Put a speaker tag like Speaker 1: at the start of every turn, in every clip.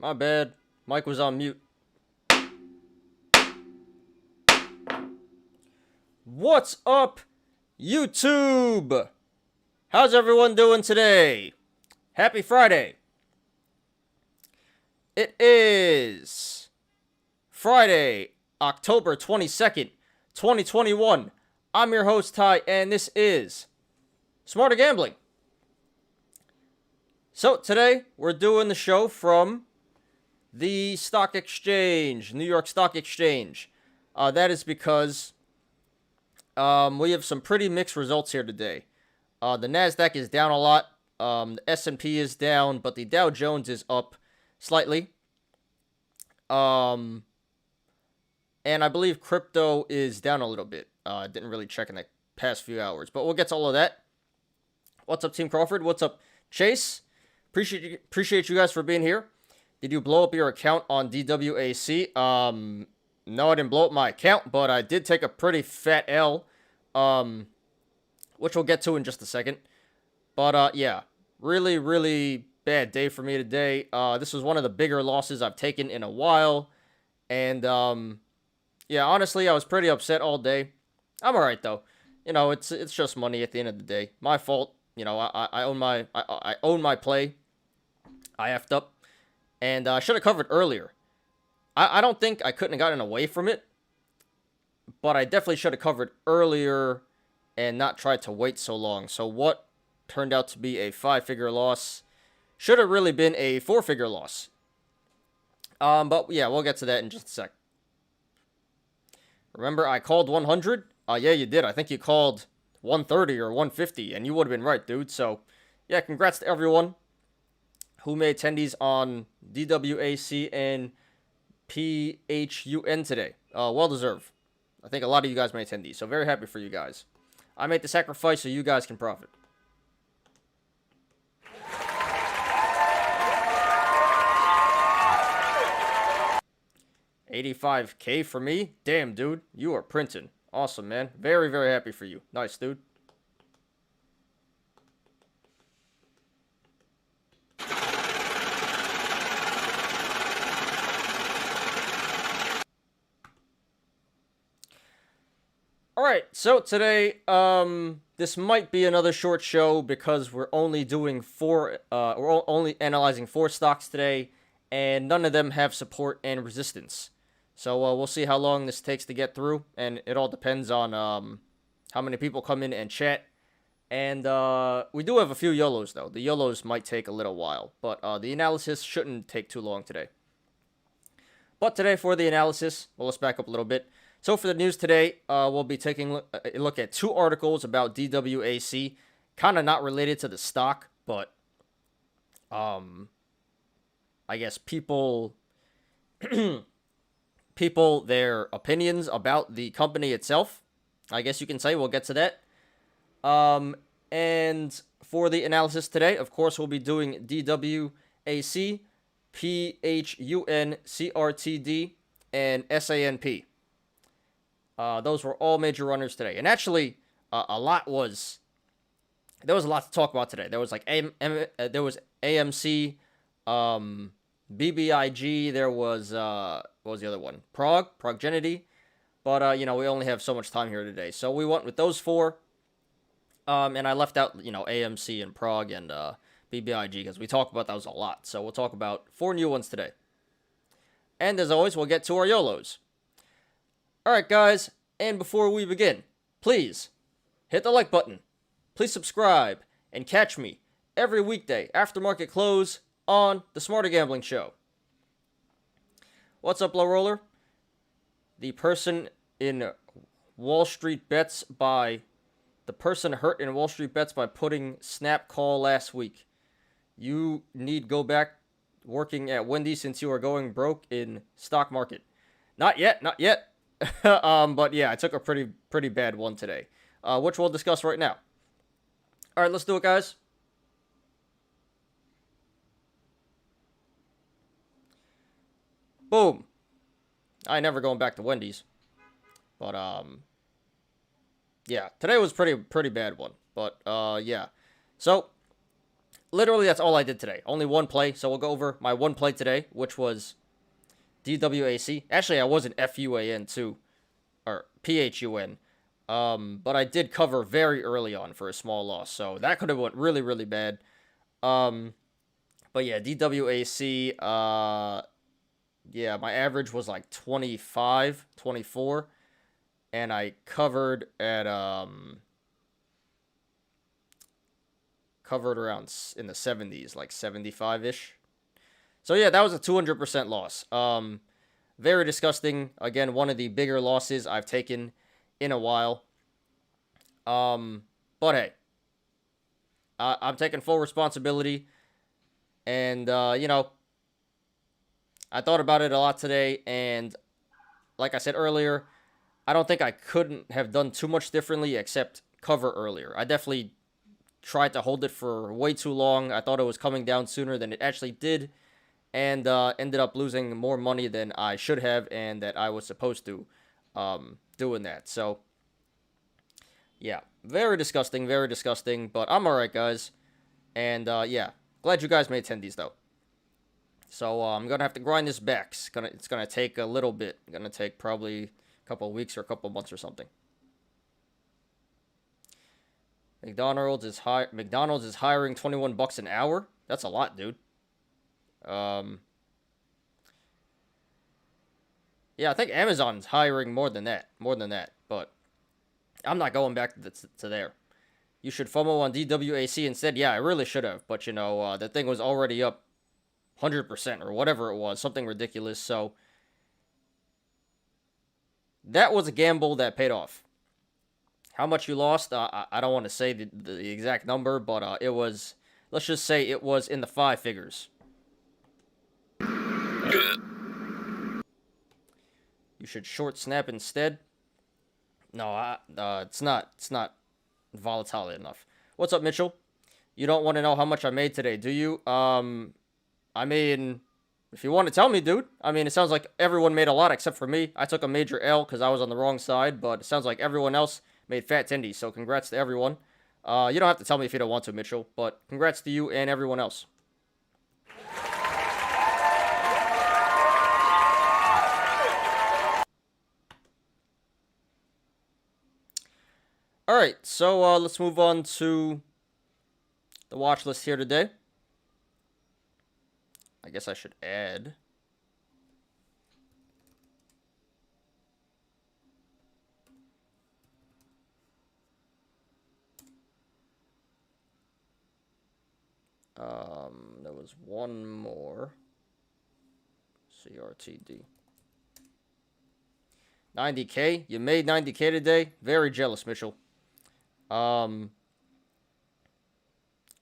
Speaker 1: My bad. Mic was on mute. What's up, YouTube? How's everyone doing today? Happy Friday. It is Friday, October 22nd, 2021. I'm your host, Ty, and this is Smarter Gambling. So today, we're doing the show from the stock exchange, New York Stock Exchange. That is because we have some pretty mixed results here today. The NASDAQ is down a lot. The S&P is down, but the Dow Jones is up slightly. And I believe crypto is down a little bit. I didn't really check in the past few hours, but we'll get to all of that. What's up, Team Crawford? What's up, Chase? Appreciate you guys for being here. Did you blow up your account on DWAC? No, I didn't blow up my account, but I did take a pretty fat L, which we'll get to in just a second. But, yeah, really, really bad day for me today. This was one of the bigger losses I've taken in a while. And, yeah, honestly, I was pretty upset all day. I'm alright, though. You know, it's just money at the end of the day. My fault. You know, I own my play. I effed up. And I should have covered earlier. I don't think I couldn't have gotten away from it. But I definitely should have covered earlier and not tried to wait so long. So what turned out to be a 5-figure loss should have really been a 4-figure loss. But yeah, we'll get to that in just a sec. Remember I called 100? Yeah, you did. I think you called 130 or 150, and you would have been right, dude. So, yeah, congrats to everyone who made attendees on DWAC and PHUN today. Well deserved. I think a lot of you guys made attendees, so very happy for you guys. I made the sacrifice so you guys can profit. $85K for me? Damn, dude. You are printing. Awesome, man. Very, very happy for you. Nice, dude. Alright, so today, this might be another short show because we're only doing we're only analyzing 4 stocks today, and none of them have support and resistance. So, we'll see how long this takes to get through, and it all depends on, how many people come in and chat. And, we do have a few Yolos, though. The Yolos might take a little while, but, the analysis shouldn't take too long today. But today, for the analysis, well, let's back up a little bit. So for the news today, we'll be taking a look at 2 articles about DWAC, kind of not related to the stock, but I guess people their opinions about the company itself. I guess you can say. We'll get to that. And for the analysis today, of course, we'll be doing DWAC, PHUN CRTD, and SANP. Those were all major runners today. And actually, there was a lot to talk about today. There was like there was AMC, BBIG, there was, what was the other one? Proggenity. But, you know, we only have so much time here today. So we went with those 4. And I left out, you know, AMC and Prog and BBIG because we talk about those a lot. So we'll talk about 4 new ones today. And as always, we'll get to our YOLOs. Alright, guys, and before we begin, please hit the like button, please subscribe, and catch me every weekday after market close on the Smarter Gambling Show. What's up, Low Roller? The person hurt in Wall Street Bets by putting snap call last week. You need go back working at Wendy's since you are going broke in stock market. Not yet. But yeah, I took a pretty bad one today, which we'll discuss right now. All right, let's do it, guys. Boom. I ain't never going back to Wendy's, but yeah, today was pretty bad one. But yeah, so literally that's all I did today. Only one play, so we'll go over my one play today, which was DWAC. Actually, I was an FUAN too, or PHUN. But I did cover very early on for a small loss, so that could have went really, really bad. But yeah, DWAC, yeah, my average was like 25, 24, and I covered at, covered around in the 70s, like 75-ish. So yeah, that was a 200% loss. Very disgusting. Again, one of the bigger losses I've taken in a while. But hey, I'm taking full responsibility, and you know, I thought about it a lot today, and like I said earlier, I don't think I couldn't have done too much differently except cover earlier. I definitely tried to hold it for way too long. I thought it was coming down sooner than it actually did, and ended up losing more money than I should have and that I was supposed to, doing that. So yeah, very disgusting, but I'm alright, guys. And yeah, glad you guys made attendees though. So I'm gonna have to grind this back. It's gonna take a little bit. Gonna take probably a couple of weeks or a couple of months or something. McDonald's is hiring $21 an hour. That's a lot, dude. Yeah, I think Amazon's hiring more than that. But I'm not going back to there. You should FOMO on DWAC instead. Yeah, I really should have. But, you know, the thing was already up 100% or whatever it was. Something ridiculous. So, that was a gamble that paid off. How much you lost, I don't want to say the exact number, but it was, let's just say it was in the 5 figures. You should short Snap instead. No, it's not volatile enough. What's up, Mitchell? You don't want to know how much I made today, do you? I mean, if you want to tell me, dude. I mean, it sounds like everyone made a lot except for me. I took a major L because I was on the wrong side, but it sounds like everyone else made fat tendies, so congrats to everyone. You don't have to tell me if you don't want to, Mitchell, but congrats to you and everyone else. Alright, so let's move on to the watch list here today. I guess I should add. There was one more. CRTD. 90K? You made 90K today? Very jealous, Mitchell.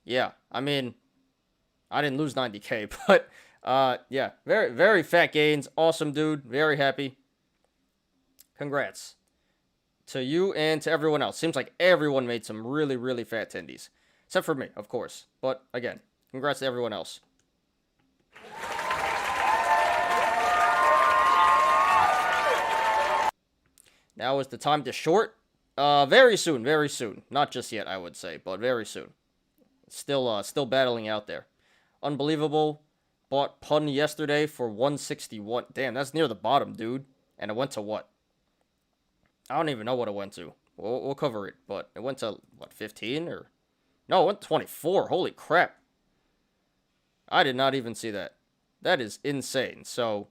Speaker 1: Yeah, I mean, I didn't lose 90K, but, yeah, very, very fat gains. Awesome, dude. Very happy. Congrats to you and to everyone else. Seems like everyone made some really, really fat tendies. Except for me, of course. But, again, congrats to everyone else. Now is the time to short. Very soon, very soon. Not just yet, I would say, but very soon. Still battling out there. Unbelievable. Bought PHUN yesterday for 161. Damn, that's near the bottom, dude. And it went to what? I don't even know what it went to. We'll cover it, but it went to, what, 15? Or no, it went to 24. Holy crap. I did not even see that. That is insane. So,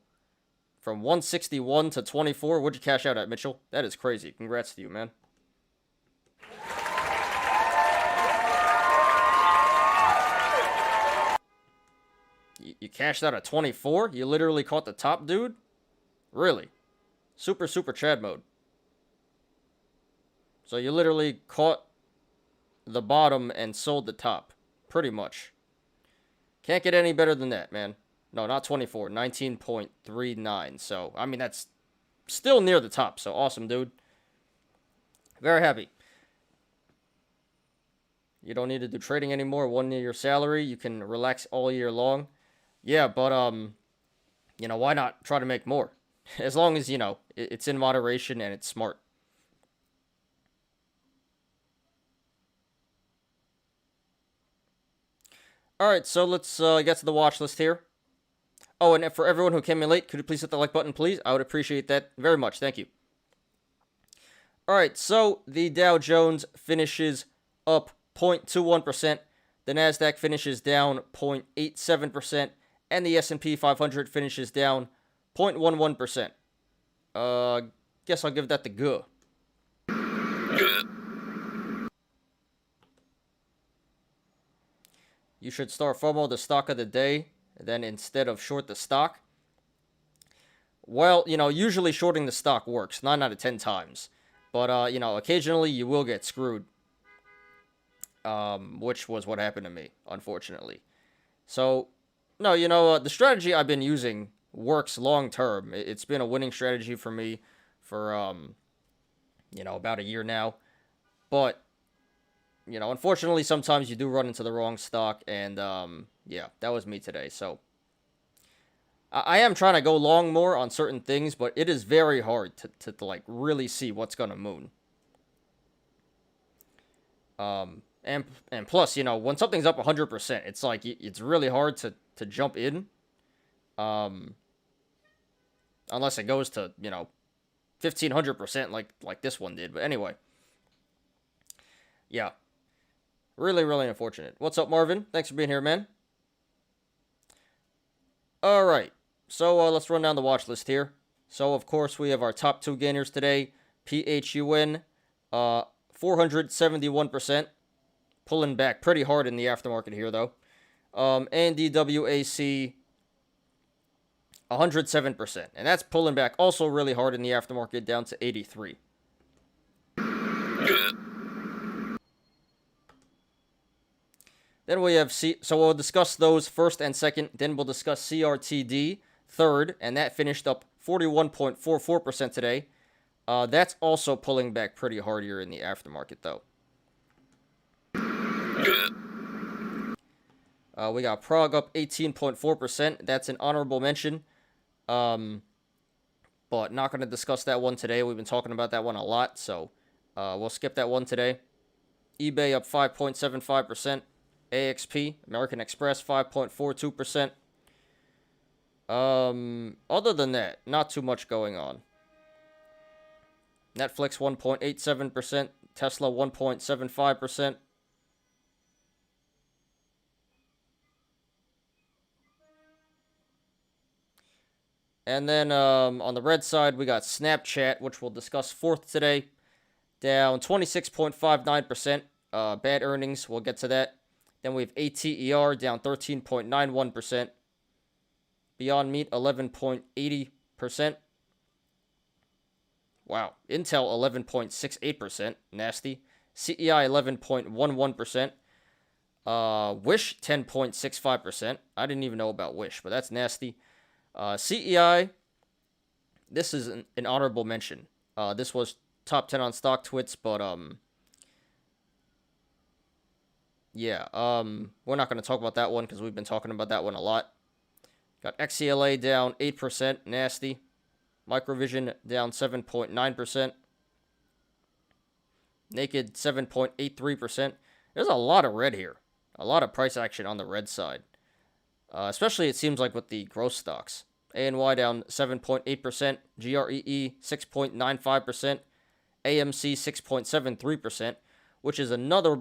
Speaker 1: from 161 to 24, what'd you cash out at, Mitchell? That is crazy. Congrats to you, man. You cashed out at 24? You literally caught the top, dude? Really? Super Chad mode. So you literally caught the bottom and sold the top. Pretty much. Can't get any better than that, man. No, not 24. 19.39. So, I mean, that's still near the top. So, awesome, dude. Very happy. You don't need to do trading anymore. 1 year salary. You can relax all year long. Yeah, but, you know, why not try to make more? As long as, you know, it's in moderation and it's smart. Alright, so let's get to the watch list here. Oh, and for everyone who came in late, could you please hit the like button, please? I would appreciate that very much. Thank you. Alright, so the Dow Jones finishes up 0.21%. The Nasdaq finishes down 0.87%. And the S&P 500 finishes down 0.11%. Guess I'll give that the go.
Speaker 2: Good.
Speaker 1: You should start FOMO the stock of the day, then instead of short the stock. Well, usually shorting the stock works 9 out of 10 times. But, occasionally you will get screwed. Which was what happened to me, unfortunately. So, no, the strategy I've been using works long term. It's been a winning strategy for me for, about a year now. But, unfortunately, sometimes you do run into the wrong stock. And, yeah, that was me today. So, I am trying to go long more on certain things, but it is very hard to like, really see what's going to moon. And plus, when something's up 100%, it's like, it's really hard to jump in. Unless it goes to, 1,500% like this one did. But anyway. Yeah. Really, really unfortunate. What's up, Marvin? Thanks for being here, man. Alright. So, let's run down the watch list here. So, of course, we have our top 2 gainers today. PHUN, 471%. Pulling back pretty hard in the aftermarket here, though. And DWAC, 107%. And that's pulling back also really hard in the aftermarket, down to 83.
Speaker 2: Good.
Speaker 1: Then we have so we'll discuss those first and second. Then we'll discuss CRTD third, and that finished up 41.44% today. That's also pulling back pretty hard here in the aftermarket, though.
Speaker 2: Good.
Speaker 1: We got Prague up 18.4%. That's an honorable mention. But not going to discuss that one today. We've been talking about that one a lot, so we'll skip that one today. eBay up 5.75%. AXP, American Express, 5.42%. Other than that, not too much going on. Netflix, 1.87%. Tesla, 1.75%. And then on the red side, we got Snapchat, which we'll discuss fourth today. Down 26.59%. Bad earnings, we'll get to that. Then we have ATER down 13.91%. Beyond Meat, 11.80%. Wow. Intel, 11.68%. Nasty. CEI, 11.11%. Wish, 10.65%. I didn't even know about Wish, but that's nasty. CEI, this is an honorable mention. This was top 10 on Stock Twits, but, yeah, we're not going to talk about that one because we've been talking about that one a lot. Got XCLA down 8%, nasty. Microvision down 7.9%. Naked 7.83%. There's a lot of red here. A lot of price action on the red side. Especially it seems like with the growth stocks. ANY down 7.8%. GREE 6.95%. AMC 6.73%, which is another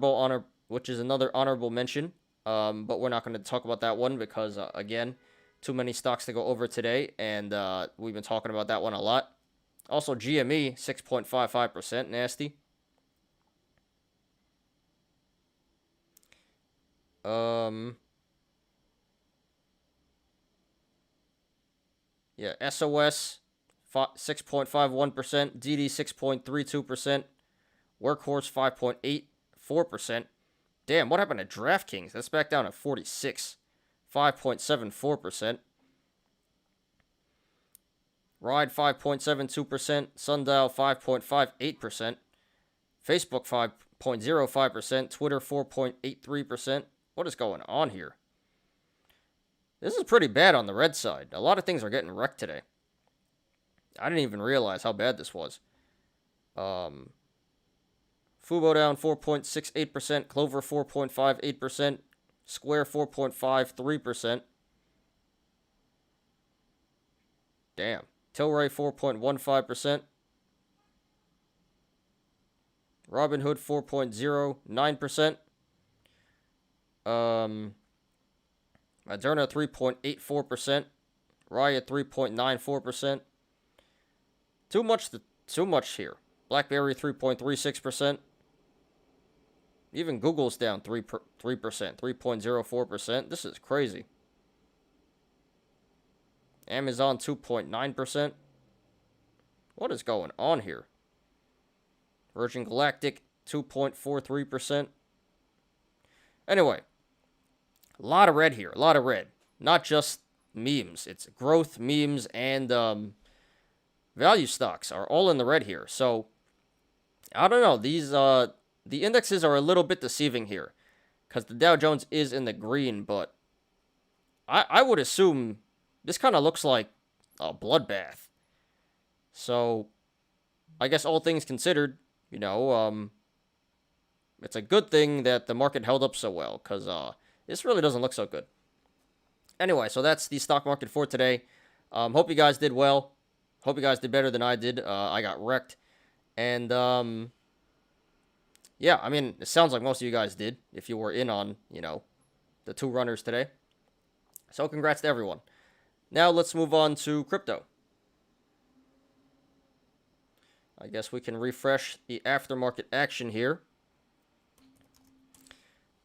Speaker 1: honorable mention. But we're not going to talk about that one because, again, too many stocks to go over today, and we've been talking about that one a lot. Also, GME, 6.55%, nasty. Yeah, SOS, 6.51%, DD, 6.32%, Workhorse, 5.84%. Damn, what happened to DraftKings? That's back down at 46. 5.74%. Ride, 5.72%. Sundial, 5.58%. Facebook, 5.05%. Twitter, 4.83%. What is going on here? This is pretty bad on the red side. A lot of things are getting wrecked today. I didn't even realize how bad this was. Fubo down 4.68%. Clover, 4.58%. Square 4.53%. Damn. Tilray 4.15%. Robinhood 4.09%. Moderna 3.84%. Riot 3.94%. Too much here. BlackBerry 3.36%. Even Google's down 3.04%. This is crazy. Amazon 2.9%. What is going on here? Virgin Galactic 2.43%. Anyway, a lot of red here. A lot of red. Not just memes. It's growth, memes, and value stocks are all in the red here. So, I don't know. These the indexes are a little bit deceiving here, because the Dow Jones is in the green, but I would assume this kind of looks like a bloodbath. So, I guess all things considered, you know, it's a good thing that the market held up so well, because this really doesn't look so good. Anyway, so that's the stock market for today. Hope you guys did well. Hope you guys did better than I did. I got wrecked. And, yeah, I mean, it sounds like most of you guys did, if you were in on, you know, the two runners today. So, congrats to everyone. Now, let's move on to crypto. I guess we can refresh the aftermarket action here.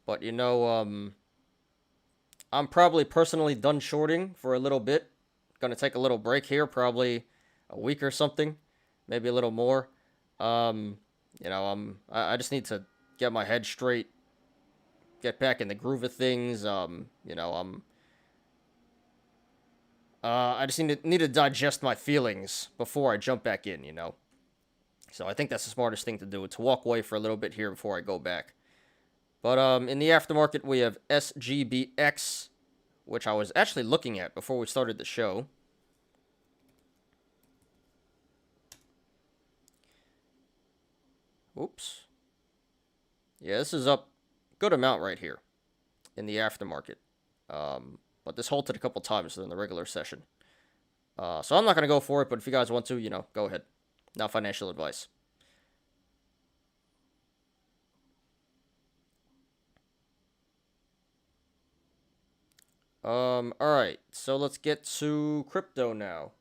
Speaker 1: But, you know, I'm probably personally done shorting for a little bit. Gonna take a little break here, probably a week or something, maybe a little more. You know, I just need to get my head straight, get back in the groove of things. You know, I just need to digest my feelings before I jump back in, you know. So I think that's the smartest thing to do, to walk away for a little bit here before I go back. But in the aftermarket, we have SGBX, which I was actually looking at before we started the show. Oops. Yeah, this is up a good amount right here in the aftermarket. But this halted a couple times during the regular session. So I'm not going to go for it, but if you guys want to, you know, go ahead. Not financial advice. Alright, so let's get to crypto now.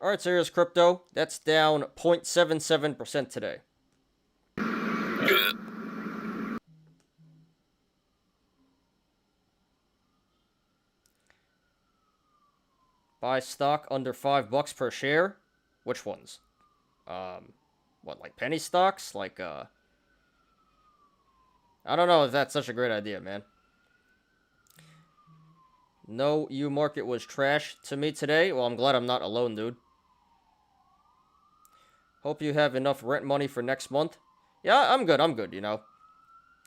Speaker 1: Alright, so here's crypto. That's down 0.77% today.
Speaker 2: Good.
Speaker 1: Buy stock under $5 per share. Which ones? What, like penny stocks? Like, I don't know if that's such a great idea, man. No, you market was trash to me today. Well, I'm glad I'm not alone, dude. Hope you have enough rent money for next month. Yeah, I'm good, you know.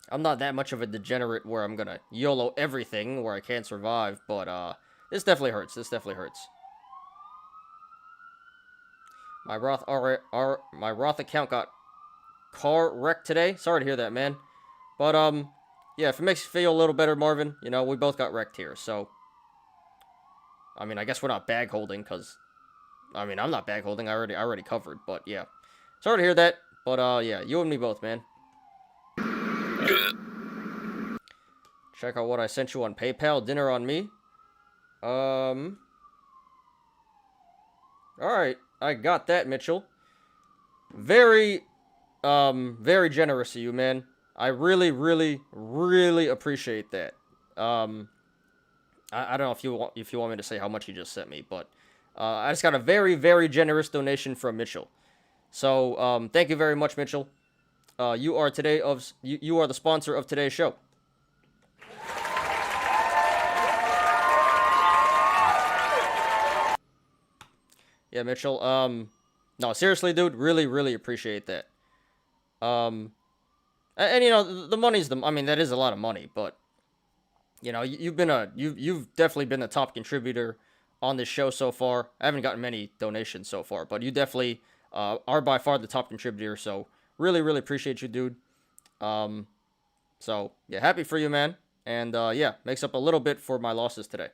Speaker 1: I'm not that much of a degenerate where I'm gonna YOLO everything where I can't survive, but, this definitely hurts. This definitely hurts. My Roth account got car wrecked today. Sorry to hear that, man. But, yeah, if it makes you feel a little better, Marvin, you know, we both got wrecked here, so. I mean, I guess we're not bag holding, because, I mean, I'm not bag holding. I already covered, but, yeah. Sorry to hear that, but, yeah, you and me both, man.
Speaker 2: Good.
Speaker 1: Check out what I sent you on PayPal. Dinner on me. Alright, I got that, Mitchell. Very generous of you, man. I really, really, really appreciate that. I don't know if you want me to say how much you just sent me, but I just got a very, very generous donation from Mitchell. So, thank you very much, Mitchell. You are the sponsor of today's show. Yeah, Mitchell. No, seriously, dude, really, really appreciate that. And you know, the money's the. I mean, that is a lot of money, but you know, you've definitely been the top contributor on this show so far. I haven't gotten many donations so far, but you definitely are by far the top contributor. So really, really appreciate you, dude. Um, so yeah, happy for you, man. And yeah, makes up a little bit for my losses today.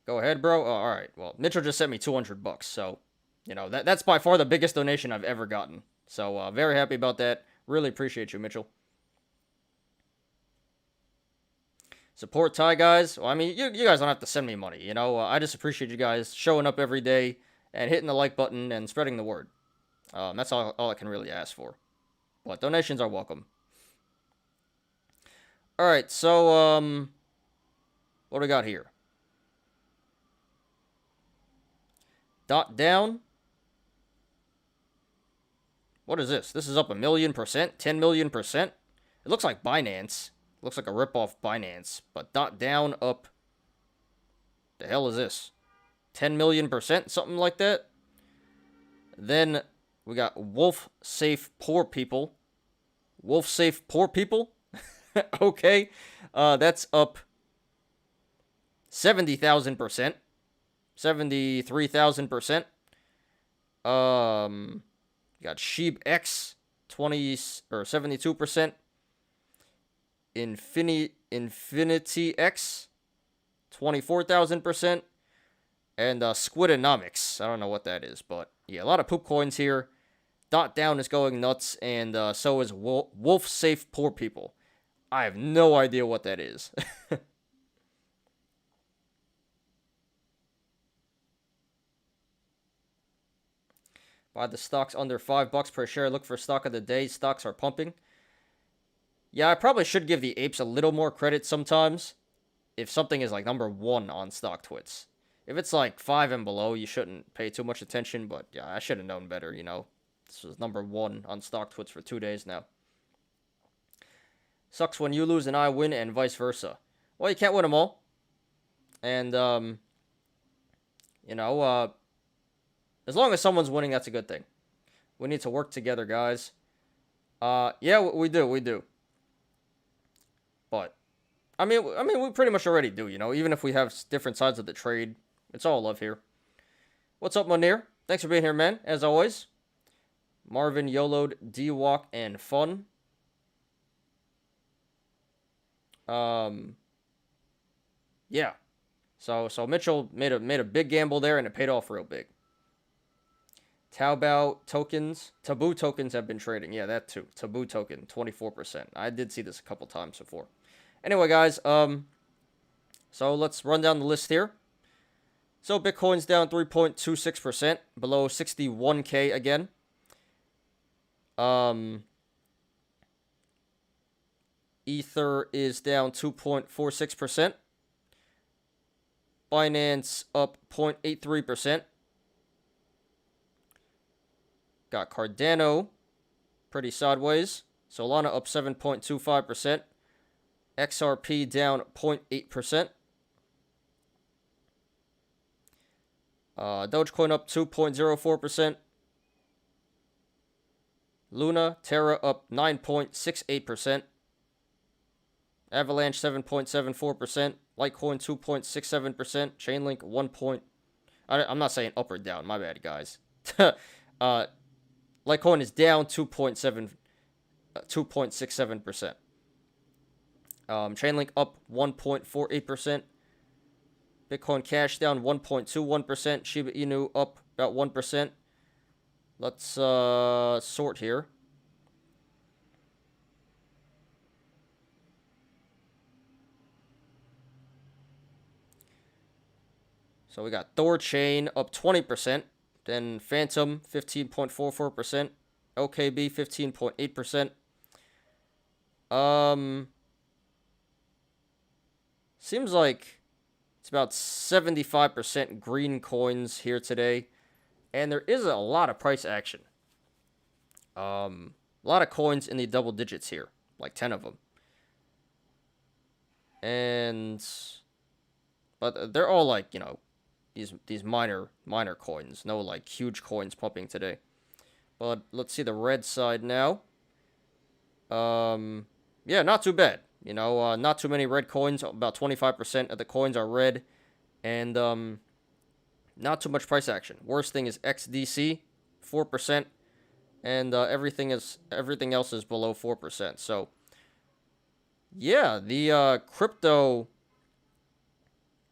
Speaker 1: Go ahead, bro. Oh, all right. Well, Mitchell just sent me $200, so you know that's by far the biggest donation I've ever gotten. So very happy about that. Really appreciate you, Mitchell. Support Ty, guys. Well, I mean, you guys don't have to send me money. You know, I just appreciate you guys showing up every day and hitting the like button and spreading the word. That's all I can really ask for. But donations are welcome. All right, so what do we got here? Dot down. What is this? This is up 1,000,000%, 10,000,000%. It looks like Binance. Looks like a ripoff Binance. But dot down up. The hell is this? 10,000,000%, something like that. Then we got Wolf Safe Poor People. Wolf Safe Poor People? Okay. That's up 70,000%. 73,000%. You got Sheeb X 20 or 72%. Infinity X 24,000%. And Squidonomics. I don't know what that is, but yeah, a lot of poop coins here. Dot down is going nuts, and so is Wolf Safe Poor People. I have no idea what that is. Buy the stocks under $5 per share. Look for stock of the day. Stocks are pumping. Yeah, I probably should give the apes a little more credit sometimes. If something is like number 1 on StockTwits. If it's like 5 and below, you shouldn't pay too much attention. But yeah, I should have known better, you know. This was number 1 on StockTwits for 2 days now. Sucks when you lose and I win and vice versa. Well, you can't win them all. And, you know, as long as someone's winning, that's a good thing. We need to work together, guys. Yeah, we do. But, I mean, we pretty much already do, you know. Even if we have different sides of the trade, it's all love here. What's up, Munir? Thanks for being here, man, as always. Marvin, Yolo, DWAC, and Fun. Yeah. So Mitchell made a big gamble there, and it paid off real big. Taobao tokens, Taboo tokens have been trading. Yeah, that too. Taboo token, 24%. I did see this a couple times before. Anyway, guys, so let's run down the list here. So Bitcoin's down 3.26%, below 61K again. Ether is down 2.46%. Binance up 0.83%. Got Cardano pretty sideways. Solana up 7.25%. XRP down 0.8%. Dogecoin up 2.04%. Luna, Terra up 9.68%. Avalanche 7.74%. Litecoin 2.67%. Chainlink 1. I'm not saying up or down. My bad, guys. Litecoin is down 2.67%. Chainlink up 1.48%. Bitcoin Cash down 1.21%. Shiba Inu up about 1%. Let's sort here. So we got Thorchain up 20%. Then Phantom 15.44%. OKB 15.8%. Seems like it's about 75% green coins here today. And there is a lot of price action. A lot of coins in the double digits here. Like 10 of them. But they're all like, you know, these minor coins. No like huge coins pumping today. But let's see the red side now. Yeah, not too bad. You know, not too many red coins. About 25% of the coins are red, and not too much price action. Worst thing is XDC, 4%, and everything else is below 4%. So yeah, the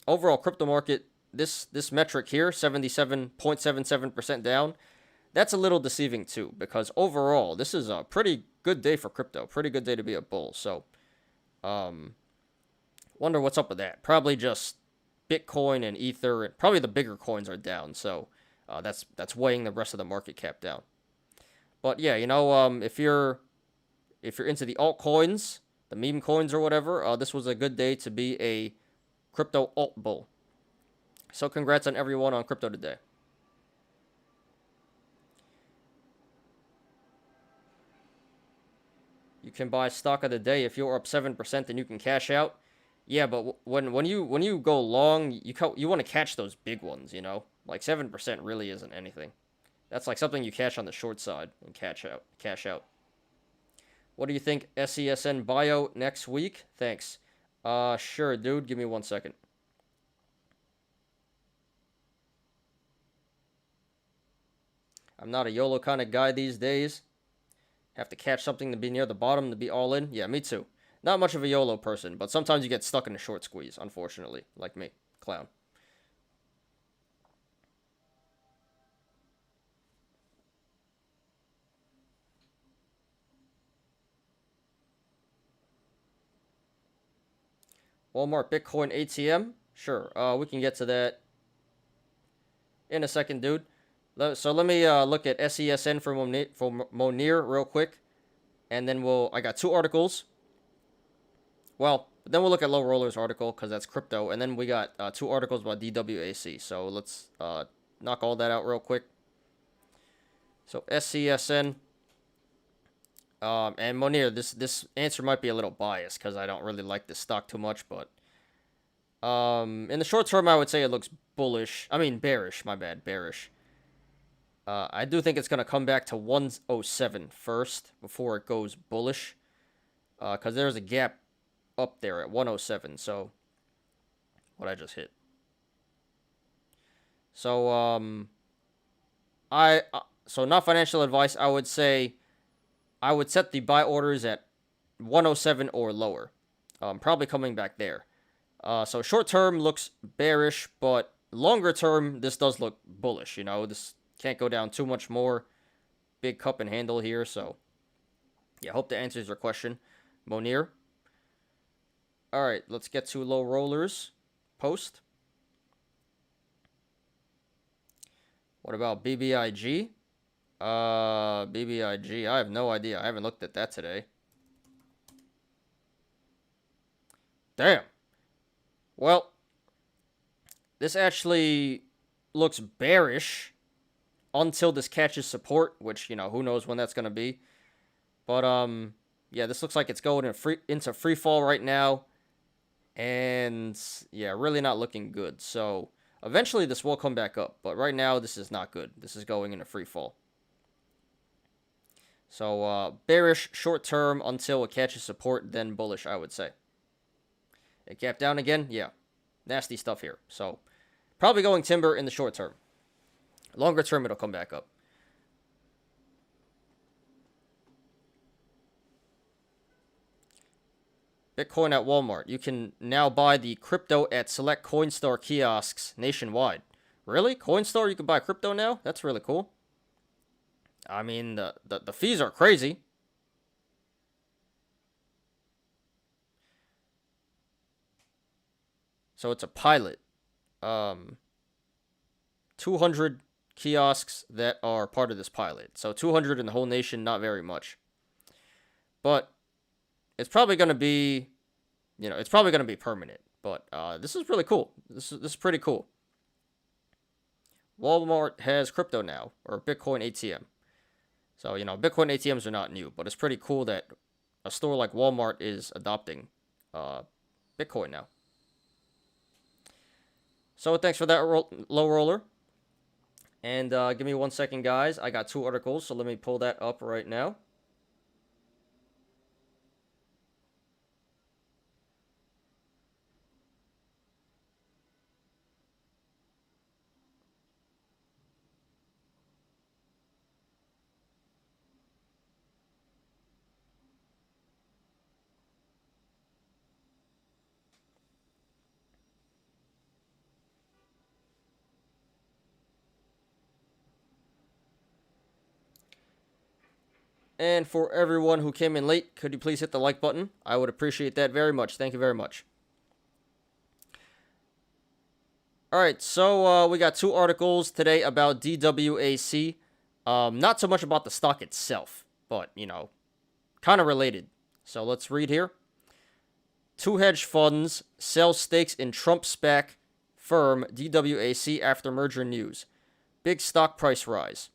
Speaker 1: overall crypto market, this metric here, 77.77% down. That's a little deceiving too, because overall, this is a pretty good day for crypto. Pretty good day to be a bull. So, wonder what's up with that. Probably just Bitcoin and Ether, and probably the bigger coins are down. So, that's weighing the rest of the market cap down. But yeah, you know, if you're into the altcoins, the meme coins or whatever, this was a good day to be a crypto alt bull. So, congrats on everyone on crypto today. You can buy stock of the day. If you're up 7%, then you can cash out. Yeah, but when you go long, you want to catch those big ones, you know? Like 7% really isn't anything. That's like something you catch on the short side and cash out. What do you think SESN bio next week? Thanks. Sure, dude. Give me 1 second. I'm not a YOLO kind of guy these days. Have to catch something to be near the bottom to be all in. Yeah, me too. Not much of a YOLO person, but sometimes you get stuck in a short squeeze, unfortunately. Like me. Clown. Walmart Bitcoin ATM? Sure. We can get to that in a second, dude. So let me look at SESN for Monir real quick. And then I got 2 articles. Well, then we'll look at Low Roller's article, because that's crypto. And then we got 2 articles about DWAC. So let's knock all that out real quick. So SESN. And Monir, this answer might be a little biased, because I don't really like this stock too much. But in the short term, I would say it looks bullish. I mean, bearish. My bad. Bearish. I do think it's going to come back to 107 first before it goes bullish. Because there's a gap up there at 107. So, what I just hit. So, so not financial advice. I would say I would set the buy orders at 107 or lower. Probably coming back there. So, short term looks bearish, but longer term, this does look bullish. You know, this can't go down too much more. Big cup and handle here, so yeah, hope that answers your question, Monir. All right, let's get to Low Rollers post. What about BBIG? BBIG, I have no idea. I haven't looked at that today. Damn. Well, this actually looks bearish until this catches support, which, you know, who knows when that's going to be. But, yeah, this looks like it's going into free fall right now. And, yeah, really not looking good. So, eventually this will come back up. But right now, this is not good. This is going into free fall. So, bearish short term until it catches support, then bullish, I would say. It gapped down again? Yeah. Nasty stuff here. So, probably going timber in the short term. Longer term, it'll come back up. Bitcoin at Walmart. You can now buy the crypto at select Coinstar kiosks nationwide. Really? Coinstar, you can buy crypto now? That's really cool. I mean, the fees are crazy. So it's a pilot. 200 kiosks that are part of this pilot. So 200 in the whole nation, not very much. But it's probably going to be, you know, it's probably going to be permanent. But this is really cool. This is pretty cool. Walmart has crypto now, or Bitcoin ATM. So, you know, Bitcoin ATMs are not new, but it's pretty cool that a store like Walmart is adopting Bitcoin now. So thanks for that low roller. And give me 1 second, guys. I got 2 articles, so let me pull that up right now. And for everyone who came in late, could you please hit the like button? I would appreciate that very much. Thank you very much. Alright, so we got 2 articles today about DWAC. Not so much about the stock itself, but, you know, kind of related. So let's read here. 2 hedge funds sell stakes in Trump SPAC firm DWAC after merger news. Big stock price rise.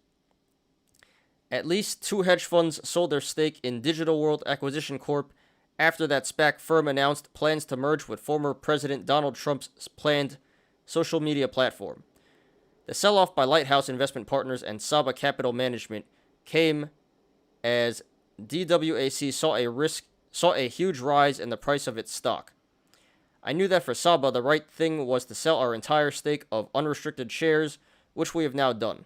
Speaker 1: At least 2 hedge funds sold their stake in Digital World Acquisition Corp after that SPAC firm announced plans to merge with former President Donald Trump's planned social media platform. The sell-off by Lighthouse Investment Partners and Saba Capital Management came as DWAC saw a huge rise in the price of its stock. I knew that for Saba, the right thing was to sell our entire stake of unrestricted shares, which we have now done,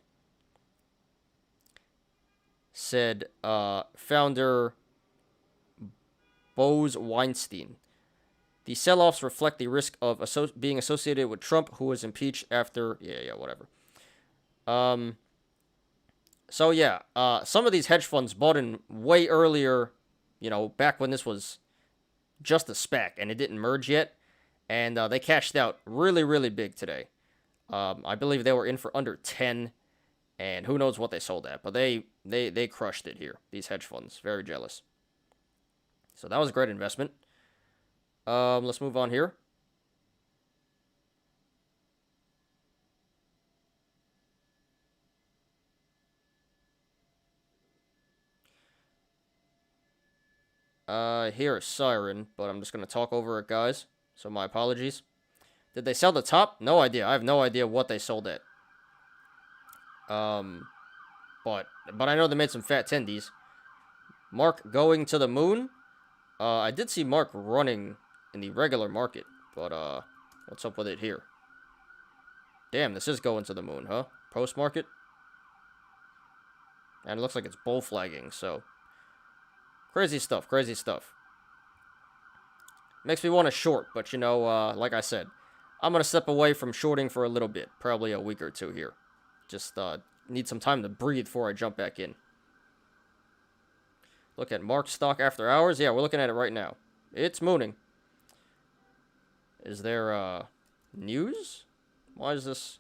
Speaker 1: said founder Bose Weinstein. The sell-offs reflect the risk of being associated with Trump, who was impeached after... whatever. Some of these hedge funds bought in way earlier, back when this was just a SPAC and it didn't merge yet, and they cashed out really, really big today. I believe they were in for under 10, and who knows what they sold at, but they crushed it here, these hedge funds. Very jealous. So that was a great investment. Let's move on here. Hear a siren, but I'm just going to talk over it, guys. So my apologies. Did they sell the top? No idea. I have no idea what they sold at. But I know they made some fat tendies. Mark going to the moon? I did see Mark running in the regular market, but what's up with it here? Damn, this is going to the moon, huh? Post market? And it looks like it's bull flagging, so crazy stuff, crazy stuff. Makes me want to short, but like I said, I'm going to step away from shorting for a little bit, probably a week or 2 here. Just need some time to breathe before I jump back in. Look at Mark's stock after hours. Yeah, we're looking at it right now. It's mooning. Is there news? Why is this?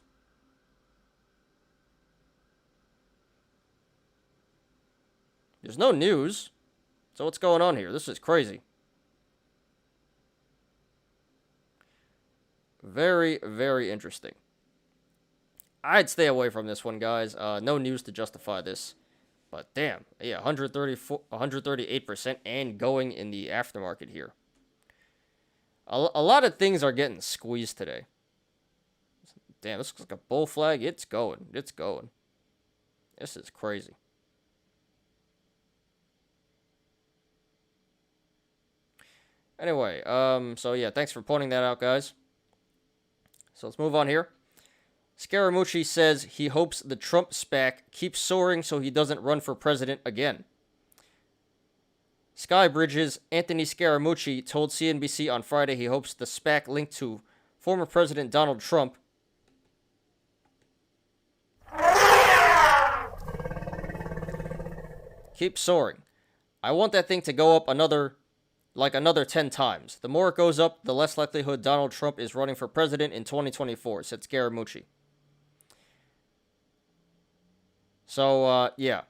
Speaker 1: There's no news. So what's going on here? This is crazy. Very, very interesting. I'd stay away from this one, guys. No news to justify this. But damn, yeah, 138% and going in the aftermarket here. A lot of things are getting squeezed today. Damn, this looks like a bull flag. It's going. It's going. This is crazy. Anyway, so yeah, thanks for pointing that out, guys. So let's move on here. Scaramucci says he hopes the Trump SPAC keeps soaring so he doesn't run for president again. Skybridge's Anthony Scaramucci told CNBC on Friday he hopes the SPAC linked to former President Donald Trump keeps soaring. I want that thing to go up another 10 times. The more it goes up, the less likelihood Donald Trump is running for president in 2024, said Scaramucci. So, yeah.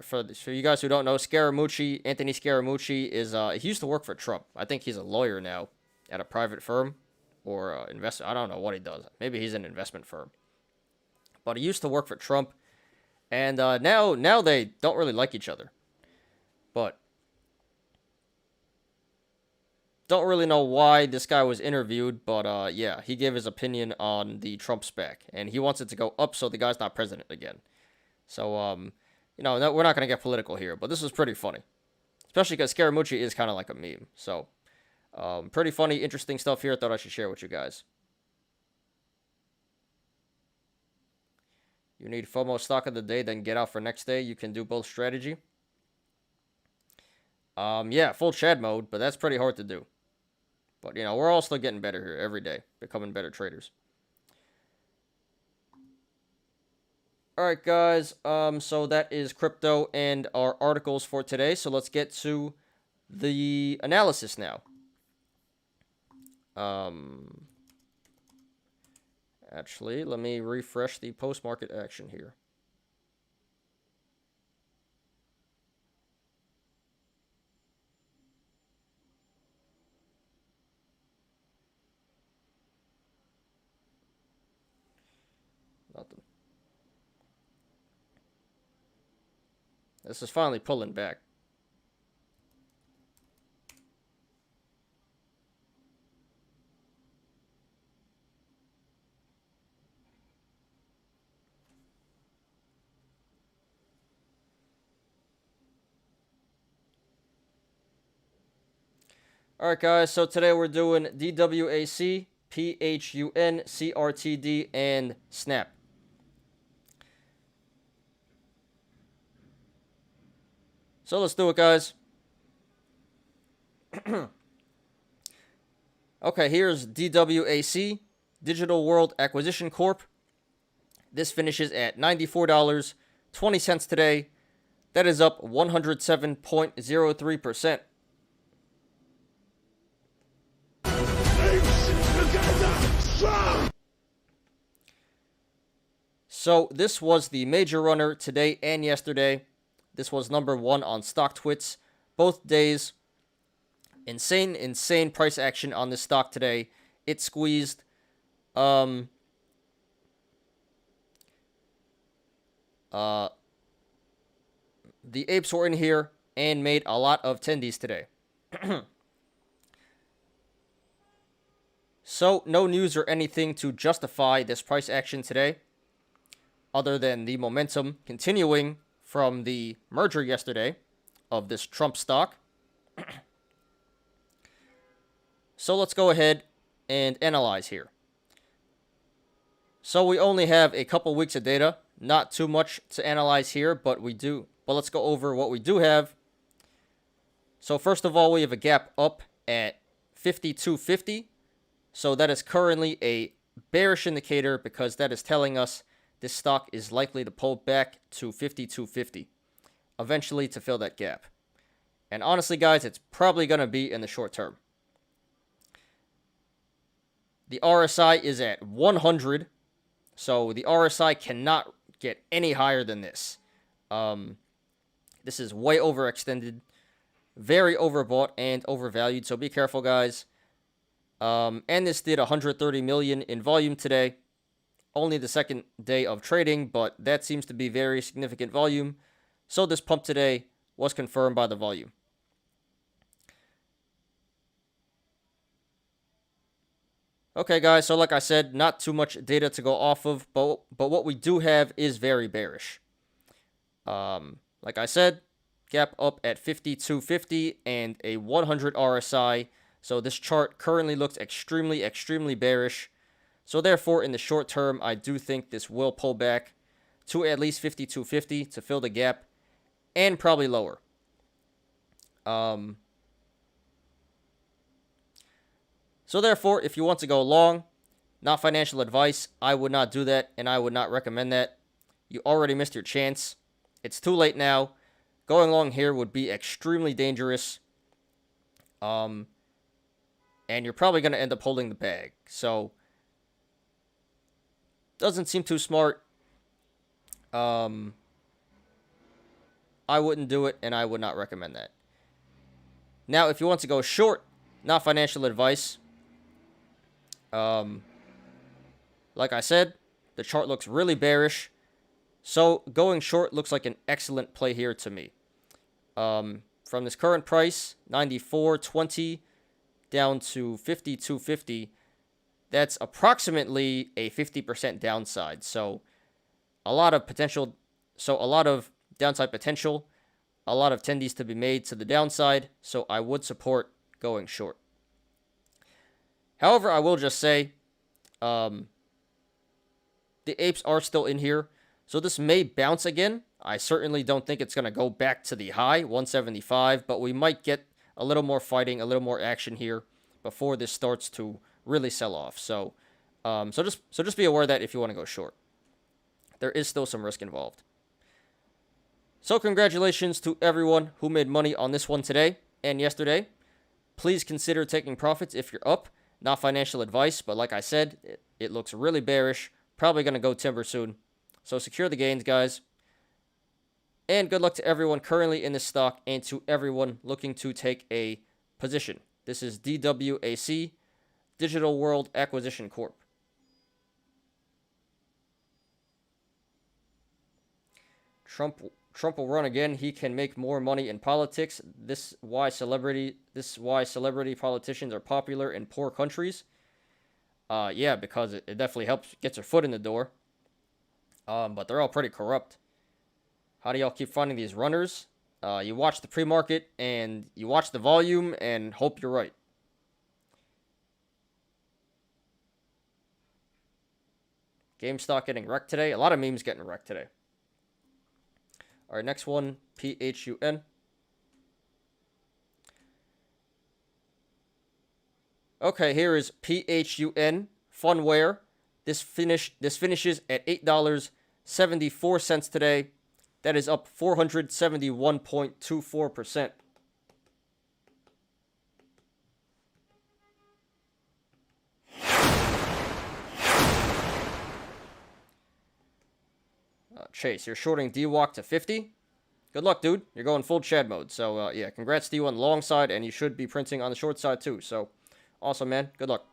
Speaker 1: For you guys who don't know, Scaramucci, Anthony Scaramucci, he used to work for Trump. I think he's a lawyer now at a private firm or investor. I don't know what he does. Maybe he's an investment firm. But he used to work for Trump, and now they don't really like each other. But Don't really know why this guy was interviewed, but yeah, he gave his opinion on the Trump SPAC, and he wants it to go up so the guy's not president again. So, you know, we're not going to get political here, but this was pretty funny. Especially because Scaramucci is kind of like a meme. So, pretty funny, interesting stuff here. I thought I should share with you guys. You need FOMO stock of the day, then get out for next day. You can do both strategy. Yeah, full Chad mode, but that's pretty hard to do. But, you know, we're all still getting better here every day, becoming better traders. Alright, guys, so that is crypto and our articles for today. So let's get to the analysis now. Actually, let me refresh the post-market action here. Nothing. This is finally pulling back. Alright, guys, so today we're doing DWAC, PHUN CRTD, and Snap. So let's do it, guys. Okay, here's DWAC, Digital World Acquisition Corp. This finishes at $94.20 today. That is up 107.03%. So this was the major runner today and yesterday. This was number one on StockTwits both days. Insane price action on this stock today. It squeezed the apes were in here and made a lot of tendies today. So no news or anything to justify this price action today, other than the momentum continuing from the merger yesterday of this Trump stock. So let's go ahead and analyze here. So we only have a couple weeks of data, not too much to analyze here, but let's go over what we do have. So first of all, we have a gap up at 52.50. So that is currently a bearish indicator because that is telling us this stock is likely to pull back to 52.50 eventually to fill that gap. And honestly, guys, it's probably going to be in the short term. The RSI is at 100. So the RSI cannot get any higher than this. This is way overextended, very overbought and overvalued. So be careful, guys. And this did 130 million in volume today. Only the second day of trading, but that seems to be very significant volume. So this pump today was confirmed by the volume. Okay, guys, so like I said, not too much data to go off of, but what we do have is very bearish. Like I said, gap up at 52.50 and a 100 RSI. So this chart currently looks extremely bearish. So therefore, in the short term, I do think this will pull back to at least 52.50 to fill the gap, and probably lower. So therefore, if you want to go long, not financial advice, I would not do that, and I would not recommend that. You already missed your chance. It's too late now. Going long here would be extremely dangerous. And you're probably going to end up holding the bag. So, doesn't seem too smart. I wouldn't do it, and I would not recommend that. Now, if you want to go short, not financial advice. Like I said, the chart looks really bearish. So, going short looks like an excellent play here to me. From this current price, 94.20, down to 52.50, that's approximately a 50% downside. So a lot of potential, so a lot of downside potential, a lot of tendies to be made to the downside. So I would support going short. However, I will just say, the apes are still in here. So this may bounce again. I certainly don't think it's going to go back to the high, 175, but we might get a little more fighting, a little more action here before this starts to really sell off. So just be aware of that if you want to go short. There is still some risk involved. So congratulations to everyone who made money on this one today and yesterday. Please consider taking profits if you're up. Not financial advice, but like I said, it looks really bearish. Probably going to go timber soon. So secure the gains, guys. And good luck to everyone currently in this stock and to everyone looking to take a position. This is DWAC, Digital World Acquisition Corp. Trump will run again. He can make more money in politics. This is why celebrity politicians are popular in poor countries. Yeah, because it definitely helps, gets your foot in the door. But they're all pretty corrupt. How do y'all keep finding these runners? You watch the pre-market and you watch the volume and hope you're right. GameStop getting wrecked today. A lot of memes getting wrecked today. All right, next one, PHUN. Okay, here is PHUN Phunware. This finishes at $8.74 today. That is up 471.24%. Chase, you're shorting DWAC to 50. Good luck, dude. You're going full Chad mode. So, yeah, congrats to you on the long side, and you should be printing on the short side, too. So, awesome, man. Good luck.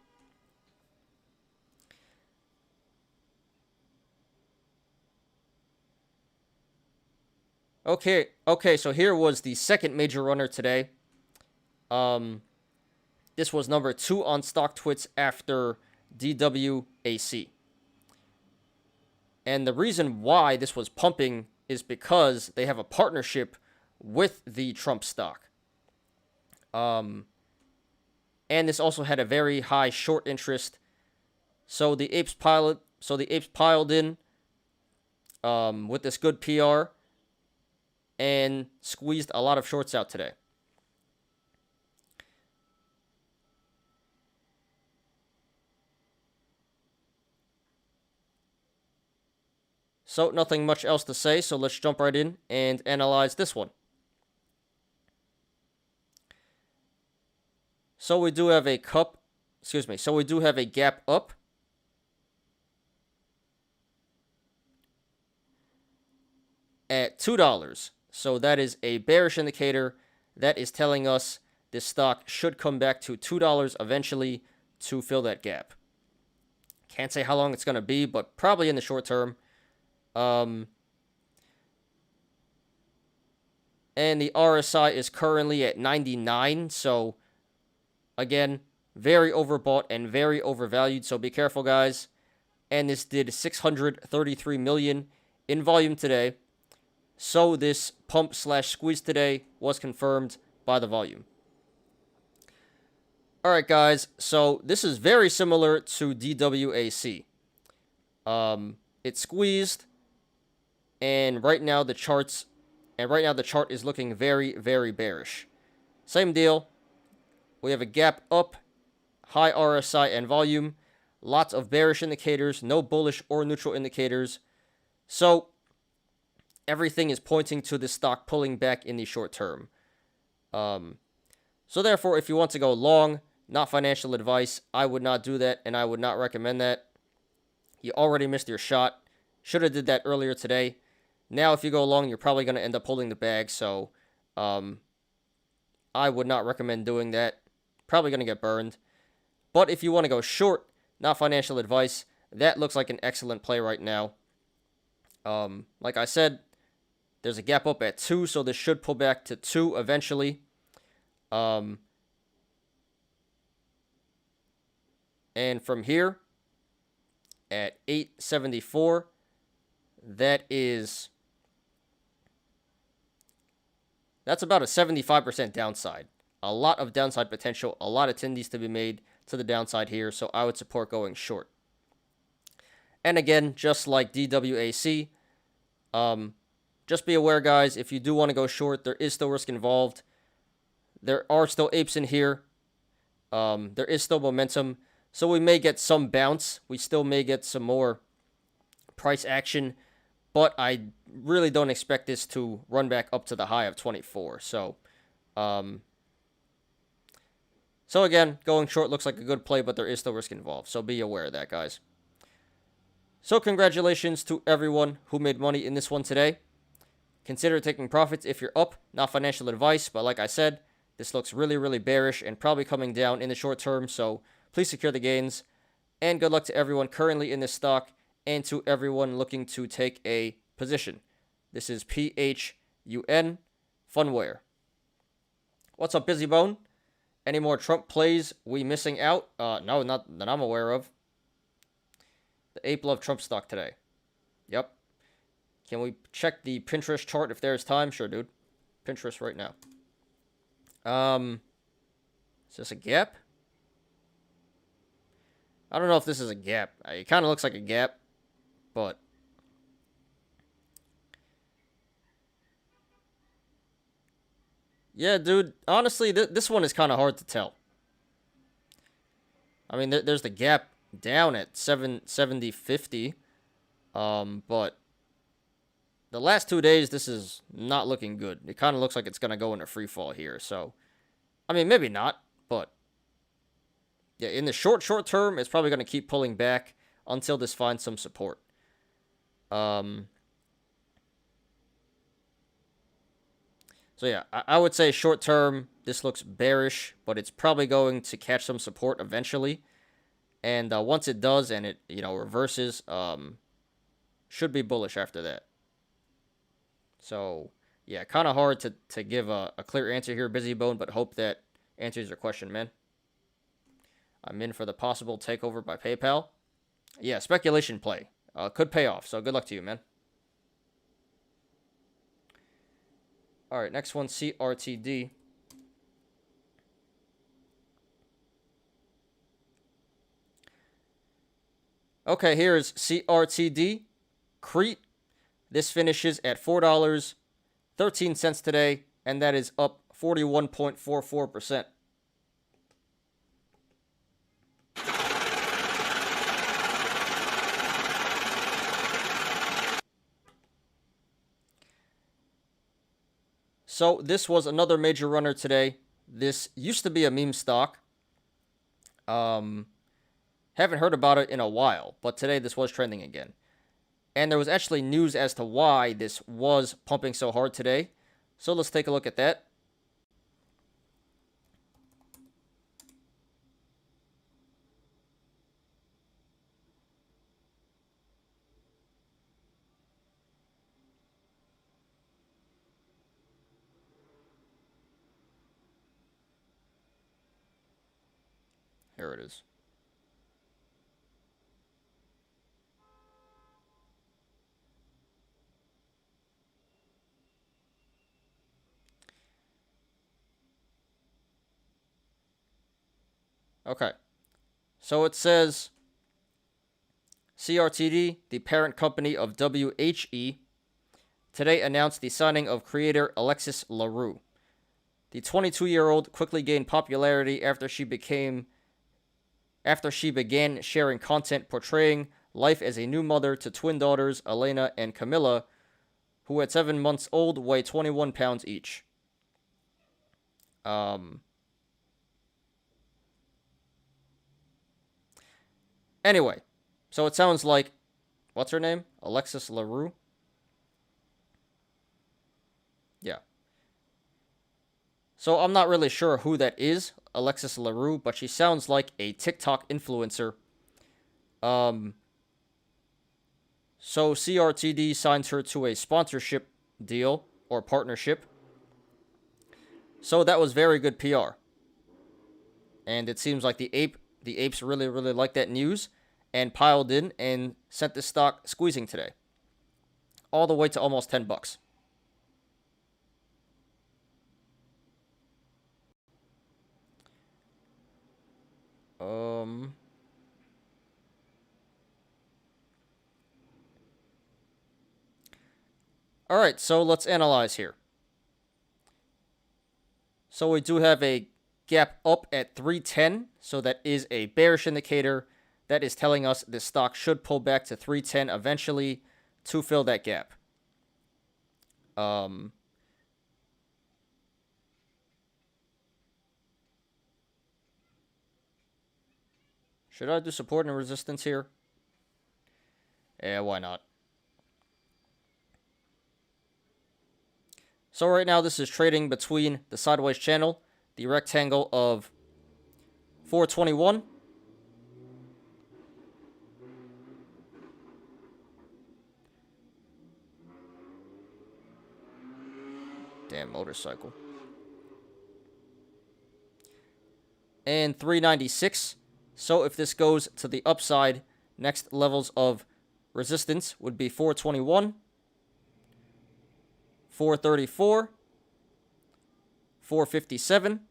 Speaker 1: Okay, so here was the second major runner today. This was number 2 on StockTwits after DWAC. And the reason why this was pumping is because they have a partnership with the Trump stock. And this also had a very high short interest. So the apes piled in with this good PR and squeezed a lot of shorts out today. So nothing much else to say, so let's jump right in and analyze this one. So we do have a gap up. At $2. So that is a bearish indicator. That is telling us this stock should come back to $2 eventually to fill that gap. Can't say how long it's going to be, but probably in the short term. And the RSI is currently at 99. So, again, very overbought and very overvalued. So be careful, guys. And this did 633 million in volume today. So this pump/squeeze today was confirmed by the volume. All right, guys. So this is very similar to DWAC. It squeezed, and right now the chart is looking very, very bearish. Same deal. We have a gap up, high RSI and volume, lots of bearish indicators, no bullish or neutral indicators. So everything is pointing to the stock pulling back in the short term. So therefore, if you want to go long, not financial advice, I would not do that, and I would not recommend that. You already missed your shot. Should have did that earlier today. Now, if you go long, you're probably going to end up holding the bag, so I would not recommend doing that. Probably going to get burned. But if you want to go short, not financial advice, that looks like an excellent play right now. Like I said, there's a gap up at 2, so this should pull back to 2 eventually. And from here at 874, that's about a 75% downside. A lot of downside potential, a lot of tendies to be made to the downside here, so I would support going short. And again, just like DWAC, just be aware, guys, if you do want to go short, there is still risk involved. There are still apes in here. There is still momentum. So we may get some bounce. We still may get some more price action. But I really don't expect this to run back up to the high of 24. So again, going short looks like a good play, but there is still risk involved. So be aware of that, guys. So congratulations to everyone who made money in this one today. Consider taking profits if you're up. Not financial advice, but like I said, this looks really, really bearish and probably coming down in the short term. So please secure the gains. And good luck to everyone currently in this stock and to everyone looking to take a position. This is PHUN Phunware. What's up, Busy Bone? Any more Trump plays we missing out? No, not that I'm aware of. The ape love Trump stock today. Yep. Can we check the Pinterest chart if there's time? Sure, dude. Pinterest right now. Is this a gap? I don't know if this is a gap. It kind of looks like a gap, but yeah, dude. Honestly, this one is kind of hard to tell. I mean, there's the gap down at 770.50, but the last 2 days, this is not looking good. It kind of looks like it's gonna go into free fall here. So, I mean, maybe not, but yeah, in the short term, it's probably gonna keep pulling back until this finds some support. So yeah, I would say short term, this looks bearish, but it's probably going to catch some support eventually. And once it does and it, reverses, should be bullish after that. So yeah, kind of hard to give a clear answer here, Busy Bone, but hope that answers your question, man. I'm in for the possible takeover by PayPal. Yeah, speculation play. Could pay off, so good luck to you, man. All right, next one, CRTD. Okay, here is CRTD Creatd. This finishes at $4.13 today, and that is up 41.44%. So this was another major runner today. This used to be a meme stock. Haven't heard about it in a while, but today this was trending again. And there was actually news as to why this was pumping so hard today. So let's take a look at that. Here it is. Okay. So it says CRTD, the parent company of WHE, today announced the signing of creator Alexis LaRue. The 22-year-old quickly gained popularity after she began sharing content portraying life as a new mother to twin daughters, Elena and Camilla, who at 7 months old weigh 21 pounds each. Anyway, so it sounds like, what's her name? Alexis LaRue? Yeah. So I'm not really sure who that is, Alexis LaRue, but she sounds like a TikTok influencer. So CRTD signs her to a sponsorship deal or partnership. So that was very good PR. And it seems like the ape the apes really, really liked that news and piled in and sent the stock squeezing today, all the way to almost $10. All right, so let's analyze here. So we do have a gap up at 310, so that is a bearish indicator that is telling us this stock should pull back to 310 eventually to fill that gap. Should I do support and resistance here? Yeah, why not? So right now this is trading between the sideways channel, the rectangle of 421, damn motorcycle, and 396. So if this goes to the upside, next levels of resistance would be 421, 434, 457,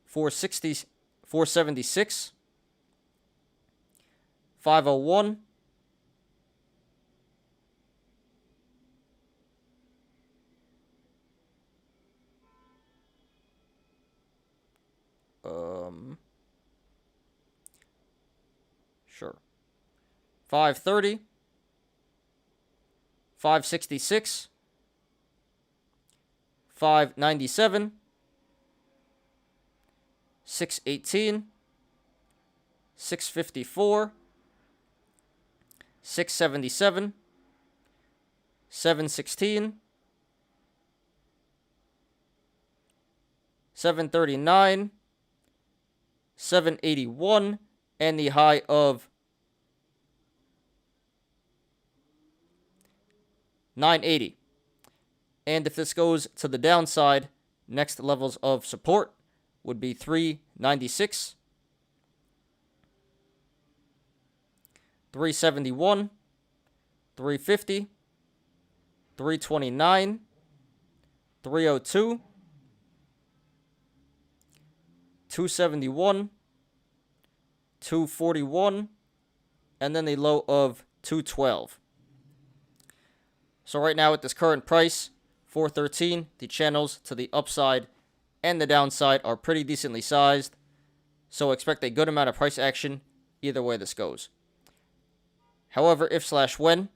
Speaker 1: 460, 476, 501, 530, 566, 597, 618, 654, 677, 716, 739, 781, and the high of 980. And if this goes to the downside, next levels of support would be 396, 371, 350, 329, 302, 271, 241, and then the low of 212. So right now at this current price, 413, the channels to the upside and the downside are pretty decently sized. So expect a good amount of price action either way this goes. However, if/when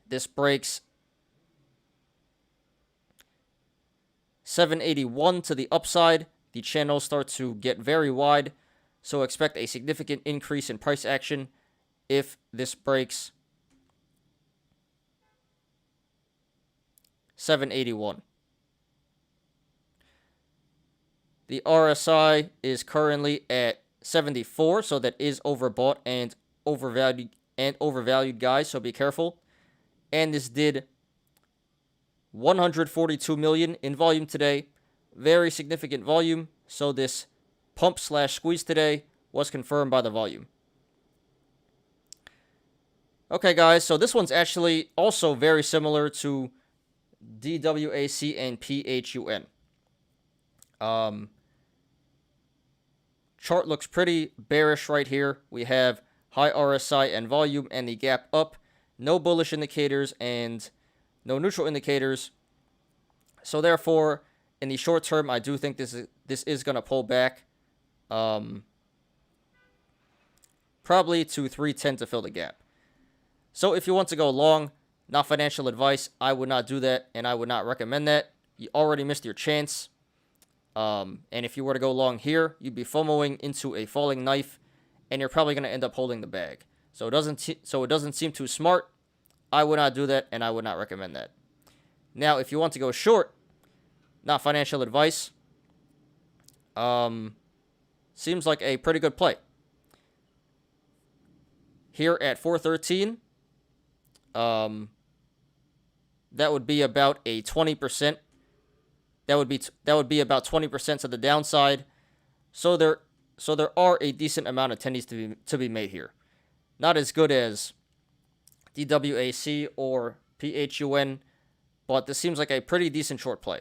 Speaker 1: this breaks 781 to the upside, the channels start to get very wide. So expect a significant increase in price action if this breaks 781. The RSI is currently at 74, so that is overbought and overvalued, guys, so be careful. And this did 142 million in volume today. Very significant volume, so this pump/squeeze today was confirmed by the volume. Okay, guys, so this one's actually also very similar to DWAC and PHUN. Chart looks pretty bearish right here. We have high RSI and volume and the gap up. No bullish indicators and no neutral indicators. So therefore, in the short term, I do think this is going to pull back. Probably to 310 to fill the gap. So if you want to go long, not financial advice, I would not do that, and I would not recommend that. You already missed your chance. And if you were to go long here, you'd be FOMOing into a falling knife, and you're probably going to end up holding the bag. So it doesn't seem too smart. I would not do that, and I would not recommend that. Now, if you want to go short, not financial advice, seems like a pretty good play. Here at 413, that would be about a 20%. That would be about 20% to the downside. So there are a decent amount of tendies to be made here. Not as good as DWAC or PHUN, but this seems like a pretty decent short play.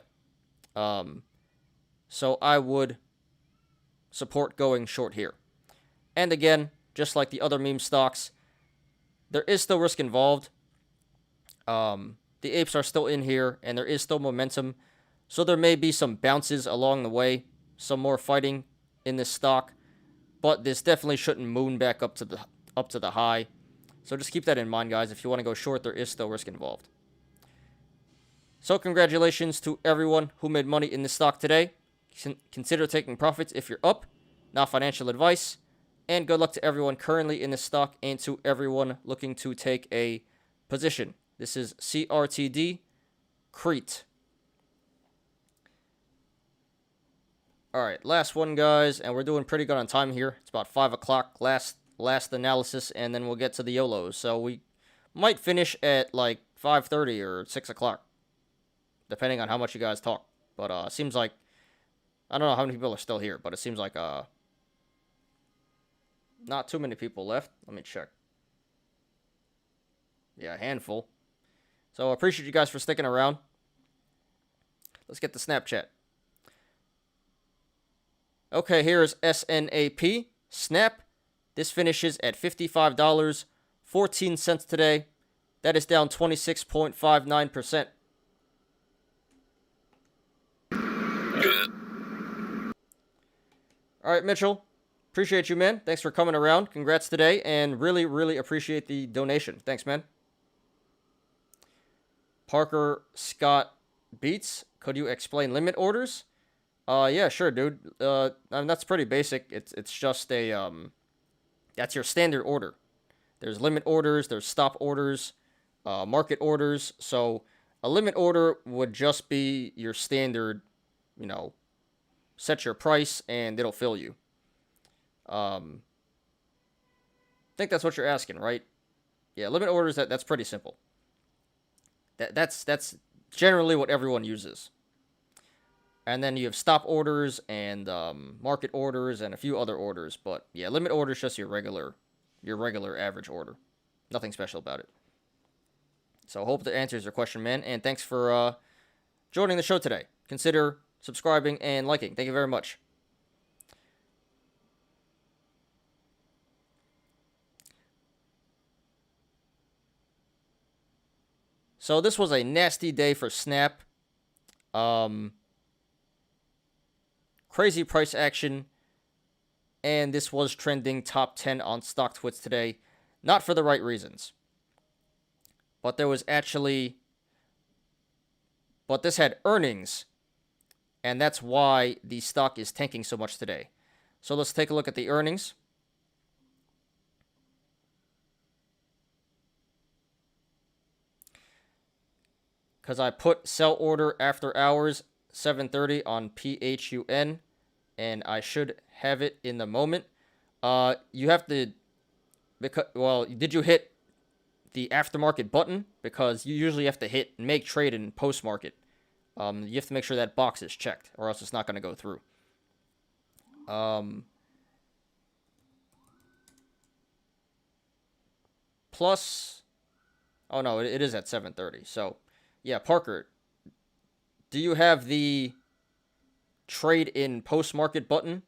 Speaker 1: So I would support going short here. And again, just like the other meme stocks, there is still risk involved. The apes are still in here, and there is still momentum. So there may be some bounces along the way, some more fighting in this stock, but this definitely shouldn't moon back up to the high. So just keep that in mind, guys. If you want to go short, there is still risk involved. So congratulations to everyone who made money in this stock today. Consider taking profits if you're up. Not financial advice. And good luck to everyone currently in this stock and to everyone looking to take a position. This is CRTD Creatd. Alright, last one, guys, and we're doing pretty good on time here. It's about 5 o'clock, last analysis, and then we'll get to the Yolos. So we might finish at like 5:30 or 6 o'clock, depending on how much you guys talk. But seems like, I don't know how many people are still here, but it seems like not too many people left. Let me check. Yeah, a handful. So I appreciate you guys for sticking around. Let's get the Snapchat. Okay, here is SNAP. Snap. This finishes at $55.14 today. That is down 26.59%.
Speaker 2: Good.
Speaker 1: All right, Mitchell. Appreciate you, man. Thanks for coming around. Congrats today, and really, really appreciate the donation. Thanks, man. Parker Scott Beats. Could you explain limit orders? Yeah, sure, dude. I mean, that's pretty basic. It's just a that's your standard order. There's limit orders, there's stop orders, market orders. So a limit order would just be your standard, set your price and it'll fill you. I think that's what you're asking, right? Yeah, limit orders, that's pretty simple. That's generally what everyone uses. And then you have stop orders and market orders and a few other orders. But yeah, limit order is just your regular average order. Nothing special about it. So hope that answers your question, man. And thanks for joining the show today. Consider subscribing and liking. Thank you very much. So this was a nasty day for Snap. Crazy price action, and this was trending top 10 on StockTwits today, not for the right reasons. But this had earnings, and that's why the stock is tanking so much today. So let's take a look at the earnings. Because I put sell order after hours 7:30 on PHUN, and I should have it in the moment. You have to, did you hit the aftermarket button? Because you usually have to hit make trade in post market. You have to make sure that box is checked, or else it's not going to go through. Plus, oh no, it is at 7:30. So, yeah, Parker, do you have the trade in post-market button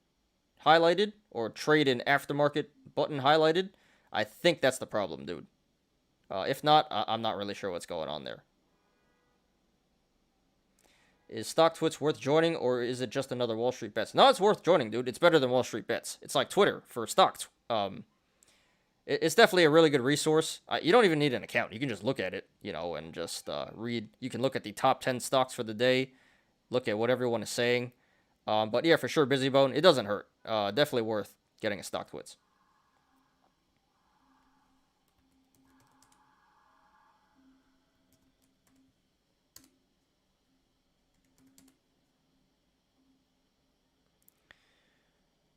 Speaker 1: highlighted or trade in aftermarket button highlighted? I think that's the problem, dude. If not, I'm not really sure what's going on there. Is StockTwits worth joining, or is it just another Wall Street Bets? No, it's worth joining, dude. It's better than Wall Street Bets. It's like Twitter for stocks. It's definitely a really good resource. You don't even need an account. You can just look at it, and just read. You can look at the top 10 stocks for the day, look at what everyone is saying. But yeah, for sure, BusyBone, it doesn't hurt. Definitely worth getting a StockTwits.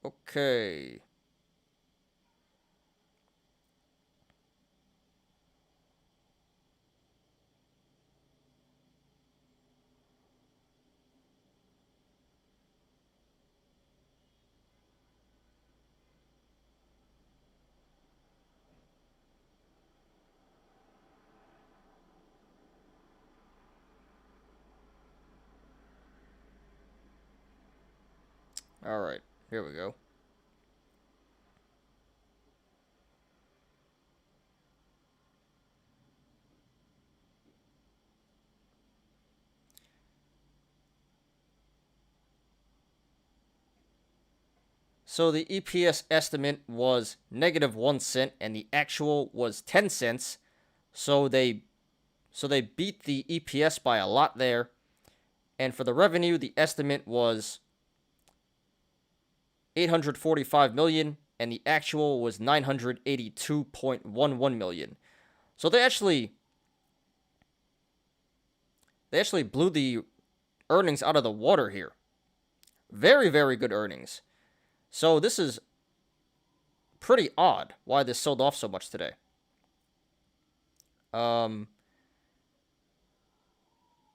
Speaker 1: Okay. Alright, here we go. So the EPS estimate was -1 cent, and the actual was 10 cents. So they beat the EPS by a lot there. And for the revenue, the estimate was 845 million, and the actual was 982.11 million. So they actually blew the earnings out of the water here. Very, very good earnings. So this is pretty odd why this sold off so much today.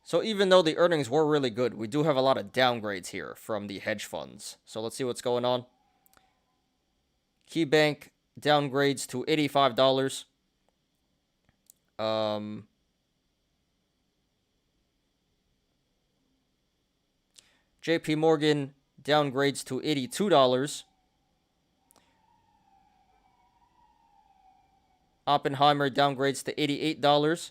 Speaker 1: So even though the earnings were really good, we do have a lot of downgrades here from the hedge funds. So let's see what's going on. KeyBank downgrades to $85. JP Morgan downgrades to $82. Oppenheimer downgrades to $88.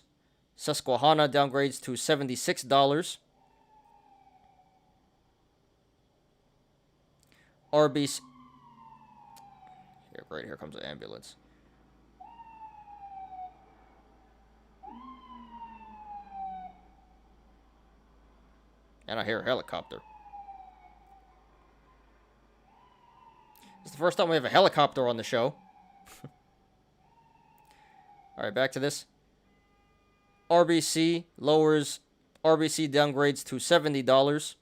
Speaker 1: Susquehanna downgrades to $76. RBC. Here, great, here comes the ambulance. And I hear a helicopter. It's the first time we have a helicopter on the show. Alright, back to this. RBC downgrades to $70.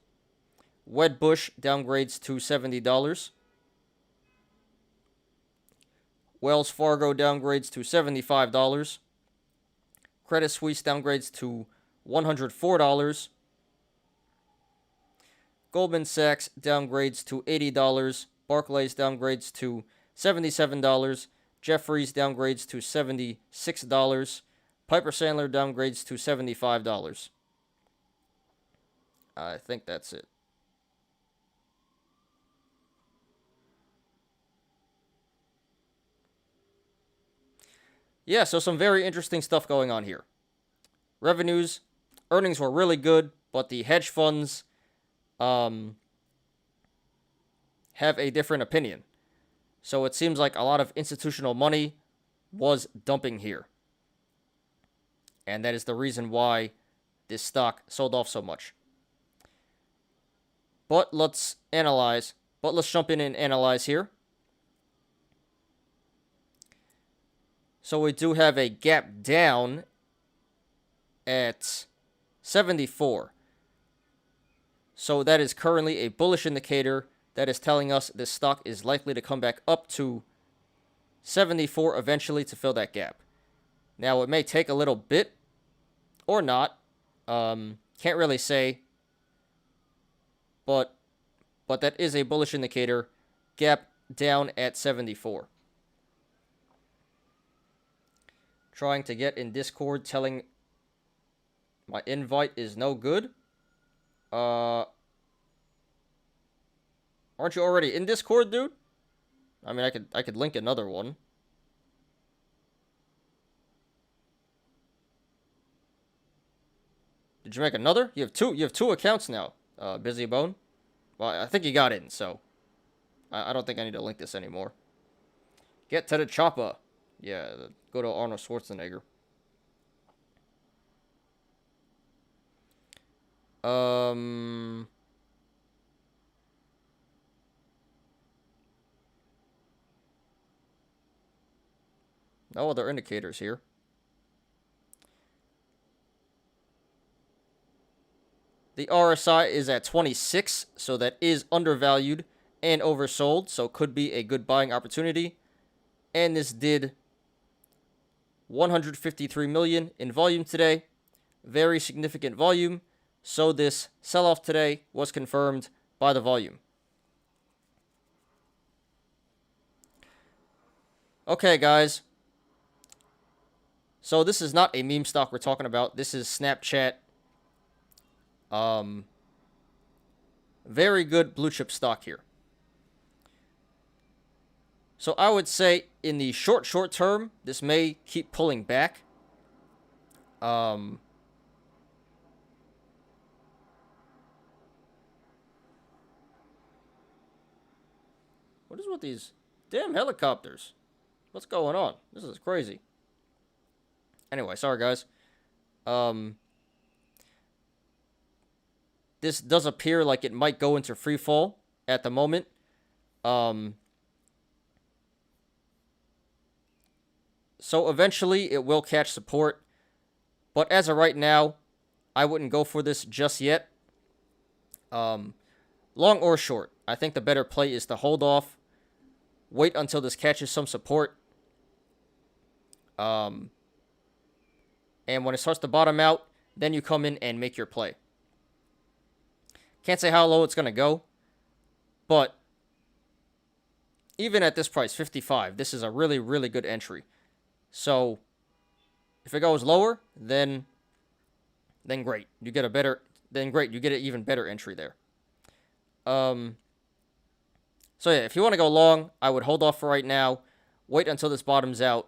Speaker 1: Wedbush downgrades to $70. Wells Fargo downgrades to $75. Credit Suisse downgrades to $104. Goldman Sachs downgrades to $80. Barclays downgrades to $77. Jefferies downgrades to $76. Piper Sandler downgrades to $75. I think that's it. Yeah, so some very interesting stuff going on here. Earnings were really good, but the hedge funds have a different opinion. So it seems like a lot of institutional money was dumping here. And that is the reason why this stock sold off so much. But let's jump in and analyze here. So we do have a gap down at 74. So that is currently a bullish indicator that is telling us this stock is likely to come back up to 74 eventually to fill that gap. Now, it may take a little bit or not. Can't really say. But that is a bullish indicator. Gap down at 74. Trying to get in Discord, telling my invite is no good. Aren't you already in Discord, dude? I mean, I could link another one. Did you make another? You have two accounts now, Busy Bone. Well, I think you got in, so I don't think I need to link this anymore. Get to the chopper. Yeah, go to Arnold Schwarzenegger. No other indicators here. The RSI is at 26, so that is undervalued and oversold, so could be a good buying opportunity. And this did 153 million in volume today. Very significant volume. So this sell-off today was confirmed by the volume. Okay, guys. So this is not a meme stock we're talking about. This is Snapchat. Very good blue chip stock here. So I would say in the short term, this may keep pulling back. What is with these damn helicopters? What's going on? This is crazy. Anyway, sorry guys. This does appear like it might go into free fall at the moment. So eventually it will catch support. But as of right now, I wouldn't go for this just yet. Long or short, I think the better play is to hold off. Wait until this catches some support. And when it starts to bottom out, then you come in and make your play. Can't say how low it's going to go. But even at this price, 55, this is a really, really good entry. So if it goes lower, then great. You get you get an even better entry there. So yeah, if you want to go long, I would hold off for right now. Wait until this bottoms out,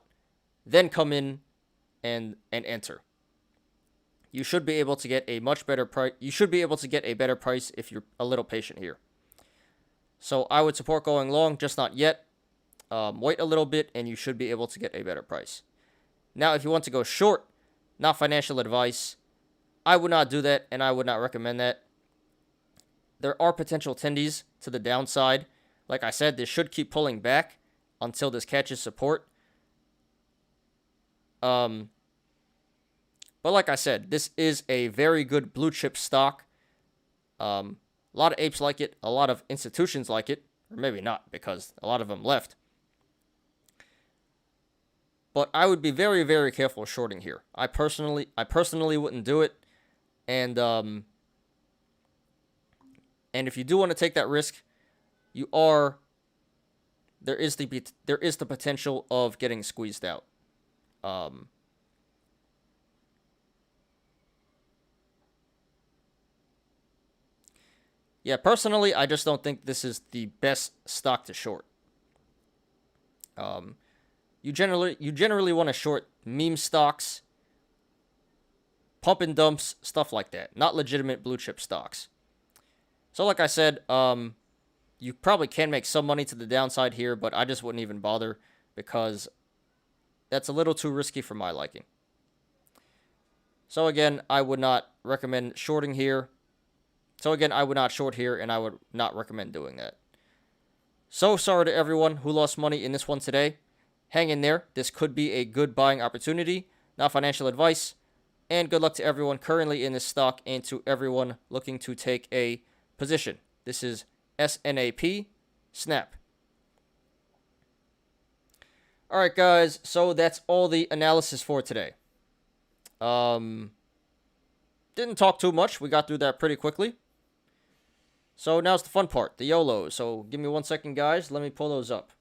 Speaker 1: then come in and enter. You should be able to get a much better price. You should be able to get a better price if you're a little patient here. So I would support going long, just not yet. Wait a little bit, and you should be able to get a better price. Now, if you want to go short, not financial advice, I would not do that, and I would not recommend that. There are potential tendies to the downside. Like I said, this should keep pulling back until this catches support. But like I said, this is a very good blue chip stock. A lot of apes like it. A lot of institutions like it. Or maybe not, because a lot of them left. But I would be very, very careful shorting here. I personally wouldn't do it. And if you do want to take that risk, there is the potential of getting squeezed out. Yeah, personally, I just don't think this is the best stock to short. You generally want to short meme stocks, pump and dumps, stuff like that, not legitimate blue chip stocks. So like I said, you probably can make some money to the downside here, but I just wouldn't even bother because that's a little too risky for my liking. So again, I would not recommend shorting here. So again, I would not short here, and I would not recommend doing that. So sorry to everyone who lost money in this one today. Hang in there. This could be a good buying opportunity, not financial advice. And good luck to everyone currently in this stock and to everyone looking to take a position. This is SNAP, Snap. Alright guys, so that's all the analysis for today. Didn't talk too much. We got through that pretty quickly. So now's the fun part, the Yolos. So give me 1 second, guys. Let me pull those up.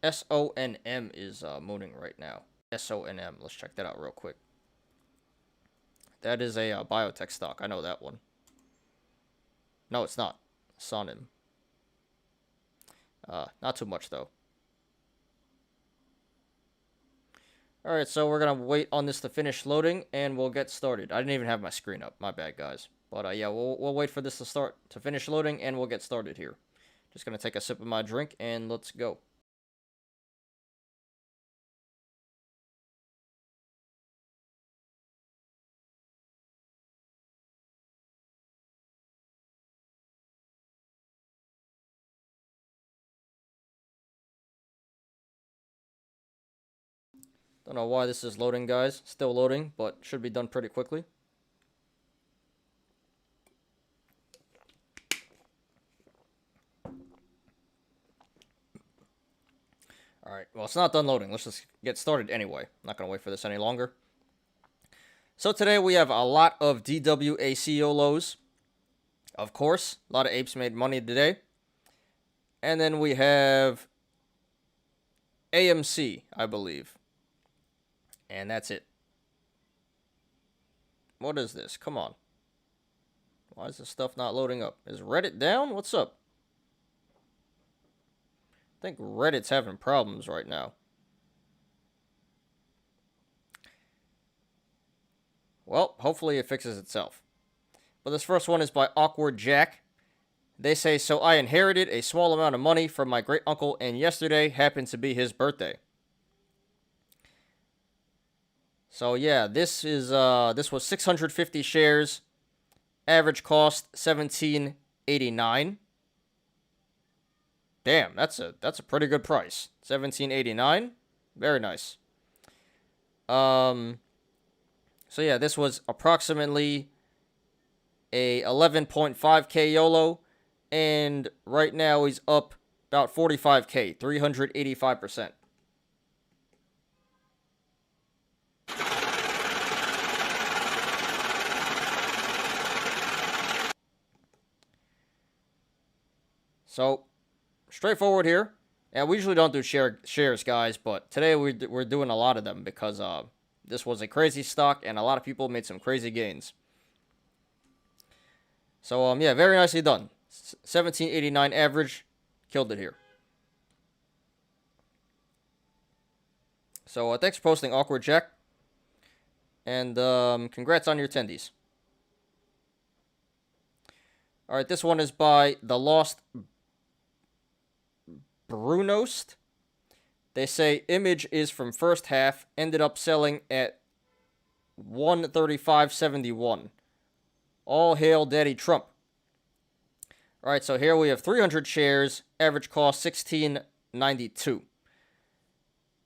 Speaker 1: SONM is mooning right now. SONM. Let's check that out real quick. That is a biotech stock. I know that one. No, it's not. Sonim. Not too much, though. Alright, so we're going to wait on this to finish loading, and we'll get started. I didn't even have my screen up. My bad, guys. But, yeah, we'll wait for this to finish loading, and we'll get started here. Just going to take a sip of my drink, and let's go. Don't know why this is loading, guys. Still loading, but should be done pretty quickly. Alright, well, it's not done loading. Let's just get started anyway. I'm not going to wait for this any longer. So today we have a lot of DWAC Yolos. Of course, a lot of apes made money today. And then we have AMC, I believe. And that's it. What is this? Come on. Why is this stuff not loading up? Is Reddit down? What's up? I think Reddit's having problems right now. Well, hopefully it fixes itself. But this first one is by Awkward Jack. They say, so I inherited a small amount of money from my great uncle, and yesterday happened to be his birthday. So yeah, this was 650 shares. Average cost $17.89. Damn, that's a pretty good price. $17.89. Very nice. So yeah, this was approximately a 11.5k YOLO, and right now he's up about 45k, 385%. So, straightforward here. And we usually don't do shares, guys, but today we're doing a lot of them because this was a crazy stock and a lot of people made some crazy gains. So, yeah, very nicely done. 17.89 average. Killed it here. So, thanks for posting, Awkward Jack. And congrats on your attendees. Alright, this one is by The Lost Brunost. They say image is from first half, ended up selling at 135.71. All hail Daddy Trump. Alright, so here we have 300 shares, average cost $16.92.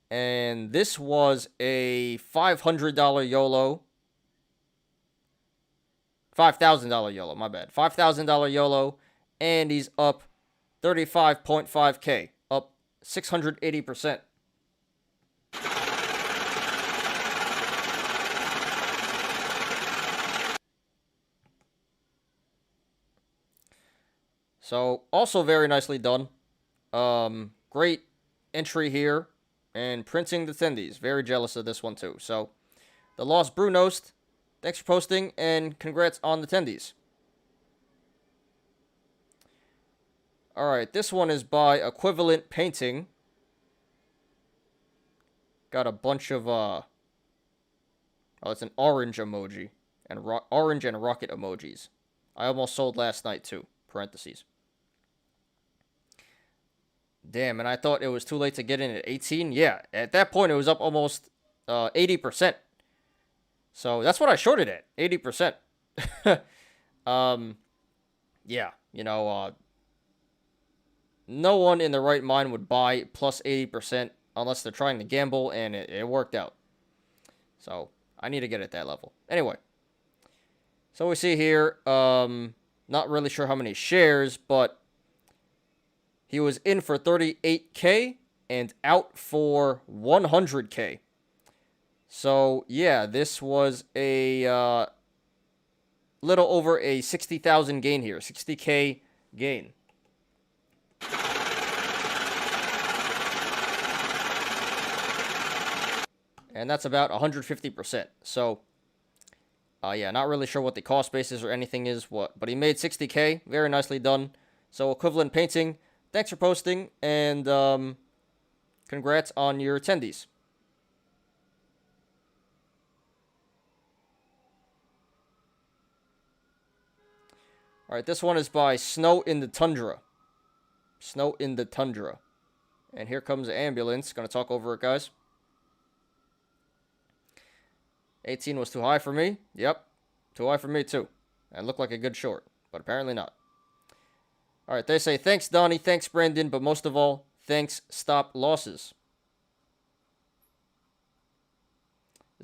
Speaker 1: And this was a $500 YOLO. $5,000 YOLO, my bad. $5,000 YOLO, and he's up 35.5k, up 680%. So, also very nicely done. Great entry here, and printing the attendees. Very jealous of this one too. So, The Lost Brunost, thanks for posting, and congrats on the attendees. Alright, this one is by Equivalent Painting. Got a bunch of, oh, it's an orange emoji. And orange and rocket emojis. I almost sold last night, too. Parentheses. Damn, and I thought it was too late to get in at 18? Yeah, at that point, it was up almost 80%. So, that's what I shorted at. 80%. Yeah, you know, no one in the right mind would buy plus 80% unless they're trying to gamble, and it worked out. So, I need to get at that level. Anyway. So, we see here, not really sure how many shares, but he was in for 38k and out for 100k. So, yeah, this was a little over a 60,000 gain here. 60k gain. And that's about 150%. So, yeah, not really sure what the cost basis or anything is, but he made 60k. Very nicely done. So, Equivalent Painting, thanks for posting, and congrats on your attendees. Alright, this one is by Snow in the Tundra. Snow in the Tundra. And here comes the ambulance. Gonna talk over it, guys. 18 was too high for me. Yep. Too high for me, too. And looked like a good short. But apparently not. Alright, they say, thanks, Donnie. Thanks, Brandon. But most of all, thanks, Stop Losses.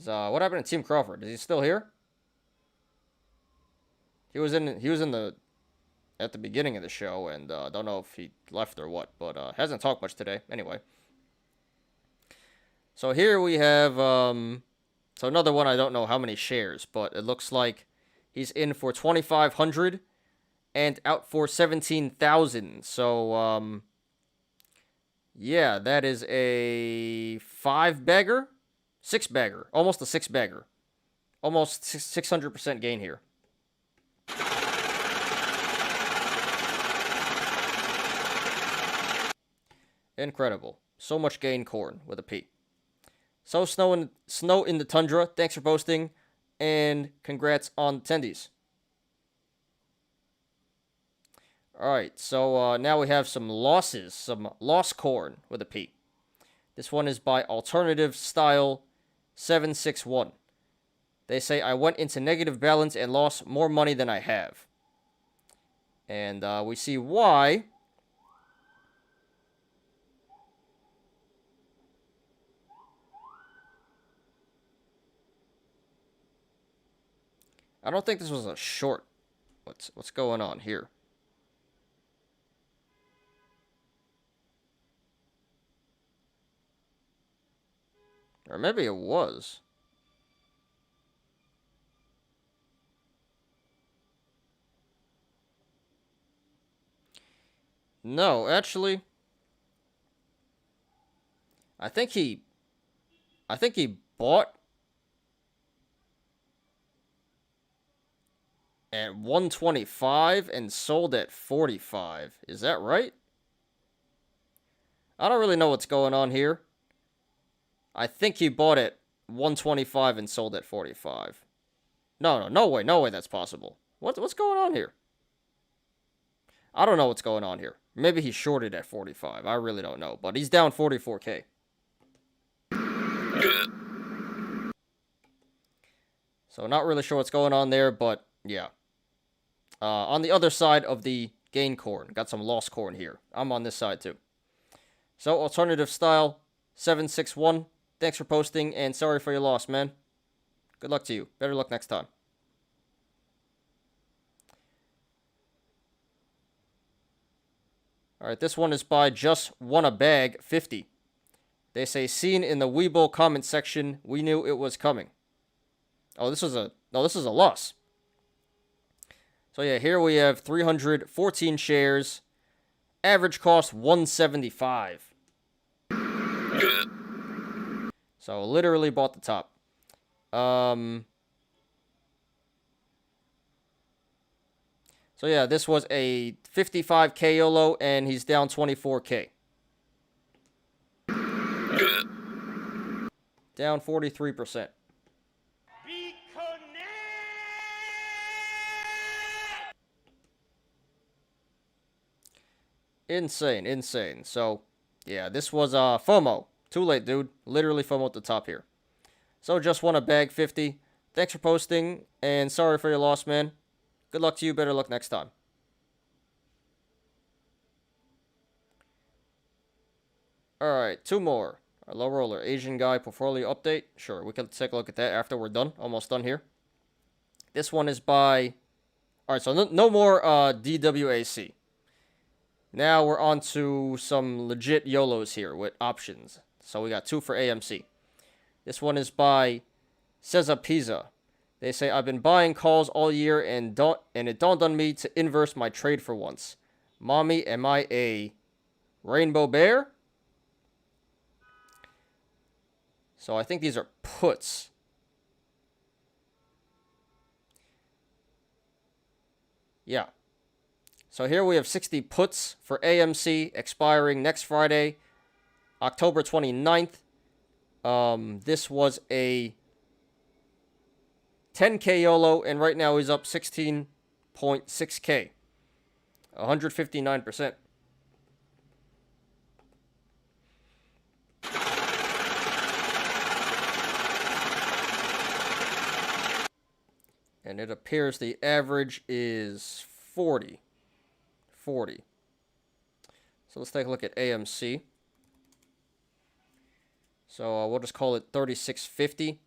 Speaker 1: What happened to Team Crawford? Is he still here? He was in the at the beginning of the show, and don't know if he left or what, but hasn't talked much today. Anyway, so here we have so another one. I don't know how many shares, but it looks like he's in for 2,500 and out for 17,000. So yeah, that is a 5-bagger, 6-bagger, almost a 6-bagger, almost 600% gain here. Incredible. So much gain corn with a P. So snow in the tundra. Thanks for posting, and congrats on attendees. All right, so now we have some losses, some lost corn with a P. This one is by Alternative Style 761. They say, I went into negative balance and lost more money than I have. And we see why. I don't think this was a short. What's going on here? Or maybe it was. No, actually, I think he bought at 125 and sold at 45. Is that right? I don't really know what's going on here. I think he bought at 125 and sold at 45. No way that's possible. What's going on here? I don't know what's going on here. Maybe he shorted at 45. I really don't know, but he's down 44K.
Speaker 2: Good.
Speaker 1: So not really sure what's going on there, but yeah. On the other side of the gain corn, got some lost corn here. I'm on this side too. So Alternative Style 761. Thanks for posting, and sorry for your loss, man. Good luck to you. Better luck next time. Alright, this one is by Just Won a Bag 50. They say, seen in the Weibo comment section, we knew it was coming. Oh, this is a loss. So yeah, here we have 314 shares. Average cost 175.
Speaker 2: Good.
Speaker 1: So literally bought the top. So yeah, this was a 55K YOLO, and he's down 24K.
Speaker 2: Good.
Speaker 1: Down 43%. Insane. So, yeah, this was FOMO. Too late, dude. Literally FOMO at the top here. So, Just Won a Bag 50. Thanks for posting, and sorry for your loss, man. Good luck to you. Better luck next time. Alright, two more. Our low roller Asian guy portfolio update. Sure, we can take a look at that after we're done. Almost done here. This one is by... Alright, so no more DWAC. Now we're on to some legit YOLOs here with options. So we got two for AMC. This one is by Cesar Pizza. They say, I've been buying calls all year and it dawned on me to inverse my trade for once. Mommy, am I a rainbow bear? So I think these are puts. Yeah. So here we have 60 puts for AMC expiring next Friday, October 29th. This was a 10K YOLO, and right now he's up 16.6K. 159%. And it appears the average is 40. So let's take a look at AMC. So we'll just call it 3650.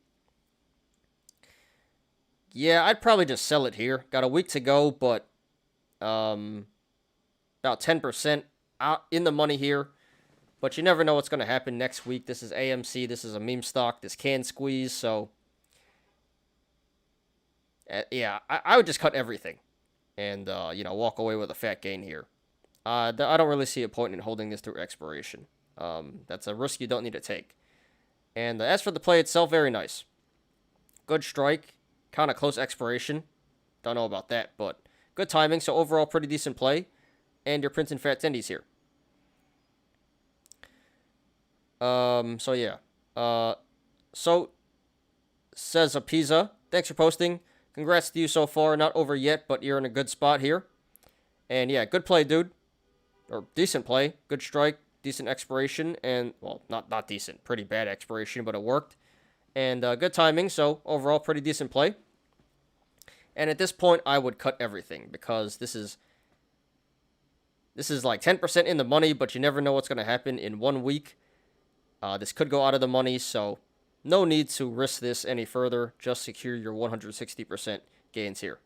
Speaker 1: Yeah, I'd probably just sell it here. Got a week to go, but about 10% out in the money here. But you never know what's going to happen next week. This is AMC. This is a meme stock. This can squeeze. So, yeah, I would just cut everything and, walk away with a fat gain here. I don't really see a point in holding this through expiration. That's a risk you don't need to take. And as for the play itself, very nice. Good strike. Kind of close expiration. Don't know about that, but good timing. So overall, pretty decent play. And you're printing fat tendies here. So yeah. So says Apiza. Thanks for posting. Congrats to you so far. Not over yet, but you're in a good spot here. And yeah, good play, dude. Or decent play. Good strike. Decent expiration. And, well, not decent. Pretty bad expiration, but it worked. And good timing. So overall, pretty decent play. And at this point, I would cut everything because this is like 10% in the money, but you never know what's going to happen in 1 week. This could go out of the money, so no need to risk this any further. Just secure your 160% gains here.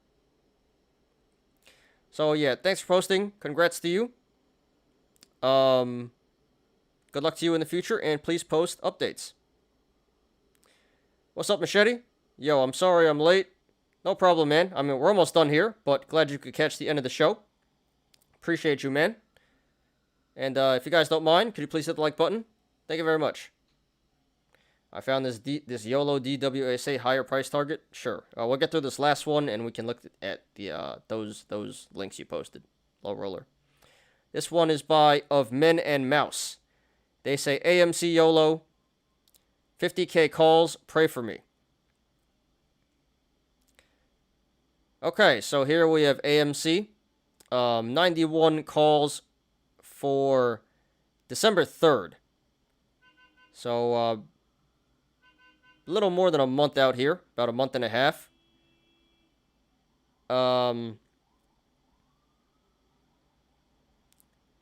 Speaker 1: So yeah, thanks for posting. Congrats to you. Good luck to you in the future, and please post updates. What's up, Machete? Yo, I'm sorry I'm late. No problem, man. I mean, we're almost done here, but glad you could catch the end of the show. Appreciate you, man. And if you guys don't mind, could you please hit the like button? Thank you very much. I found this YOLO DWAC higher price target. Sure. We'll get through this last one, and we can look at the those links you posted. Low roller. This one is by Of Men and Mouse. They say AMC YOLO, 50K calls, pray for me. Okay, so here we have AMC. 91 calls for December 3rd. So, a little more than a month out here. About a month and a half.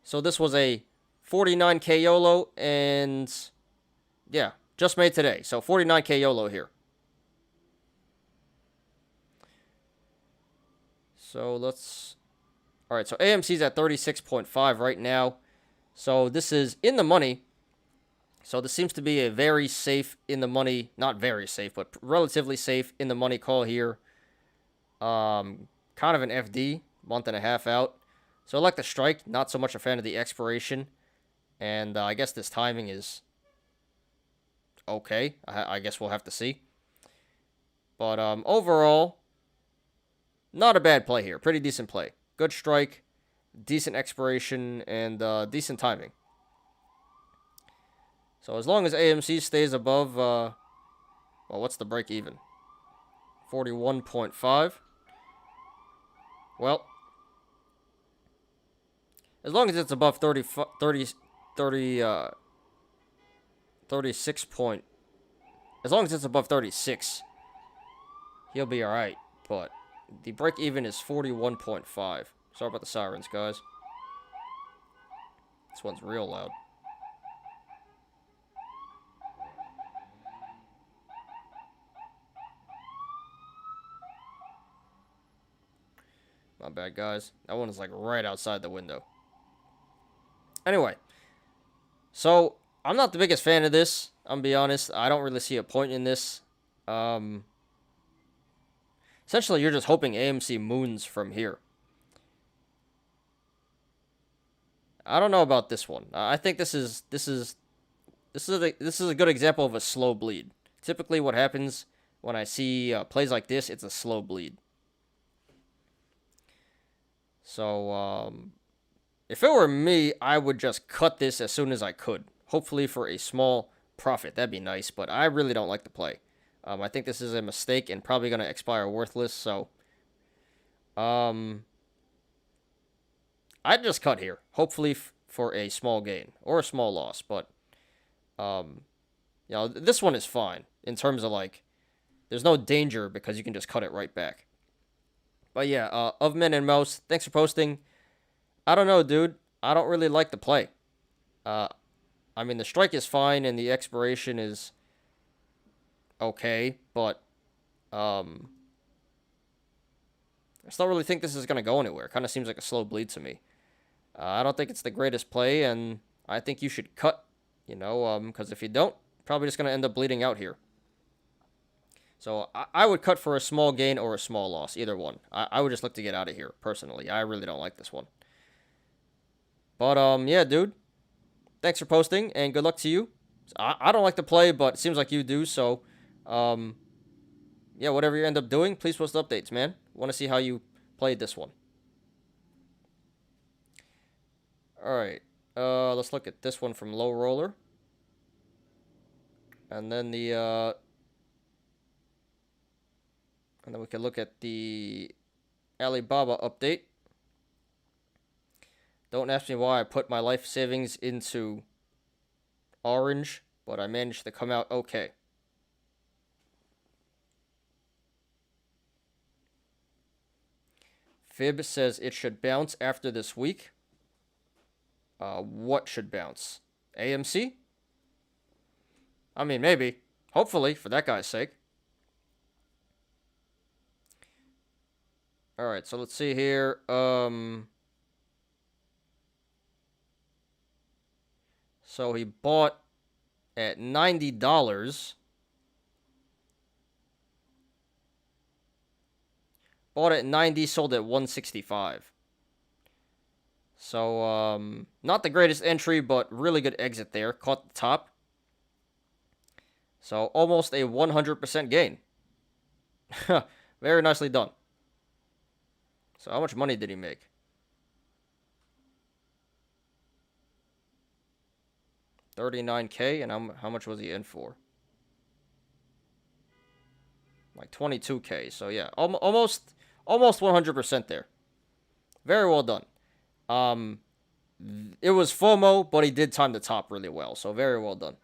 Speaker 1: So this was a 49K YOLO, and yeah, just made today. So 49K YOLO here. So let's... Alright, so AMC's at 36.5 right now. So this is in the money. So this seems to be a very safe in the money, not very safe, but relatively safe in the money call here. Kind of an FD, month and a half out. So I like the strike, not so much a fan of the expiration. And I guess this timing is okay. I guess we'll have to see. But overall, not a bad play here. Pretty decent play. Good strike, decent expiration, and decent timing. So as long as AMC stays above, well, what's the break even? 41.5. Well, as long as it's above 36 point, as long as it's above 36, he'll be all right. But the break even is 41.5. Sorry about the sirens, guys. This one's real loud. My bad, guys. That one is like right outside the window. Anyway, so I'm not the biggest fan of this. I'm gonna be honest. I don't really see a point in this. Essentially, you're just hoping AMC moons from here. I don't know about this one. I think this is a good example of a slow bleed. Typically, what happens when I see plays like this, it's a slow bleed. So, if it were me, I would just cut this as soon as I could. Hopefully for a small profit. That'd be nice, but I really don't like the play. I think this is a mistake and probably going to expire worthless, so... I'd just cut here. Hopefully for a small gain. Or a small loss, but... this one is fine. In terms of, like... There's no danger because you can just cut it right back. But yeah, Of Men and Mouse, thanks for posting. I don't know, dude. I don't really like the play. I mean, the strike is fine and the expiration is okay, but I still really think this is going to go anywhere. Kind of seems like a slow bleed to me. I don't think it's the greatest play, and I think you should cut, because if you don't, probably just going to end up bleeding out here. So I would cut for a small gain or a small loss, either one. I would just look to get out of here, personally. I really don't like this one. But, yeah, dude. Thanks for posting, and good luck to you. I don't like to play, but it seems like you do, so, yeah, whatever you end up doing, please post updates, man. Want to see how you played this one. Alright, let's look at this one from Low Roller. And then and then we can look at the Alibaba update. Don't ask me why I put my life savings into orange, but I managed to come out okay. Fib says it should bounce after this week. What should bounce? AMC? I mean, maybe. Hopefully, for that guy's sake. Alright, so let's see here. So he bought at $90. Bought at 90, sold at 165. So, not the greatest entry, but really good exit there. Caught the top. So, almost a 100% gain. Very nicely done. So, how much money did he make? $39K, and how much was he in for? Like 22K. So, yeah, almost 100% there. Very well done. It was FOMO, but he did time the top really well. So, very well done.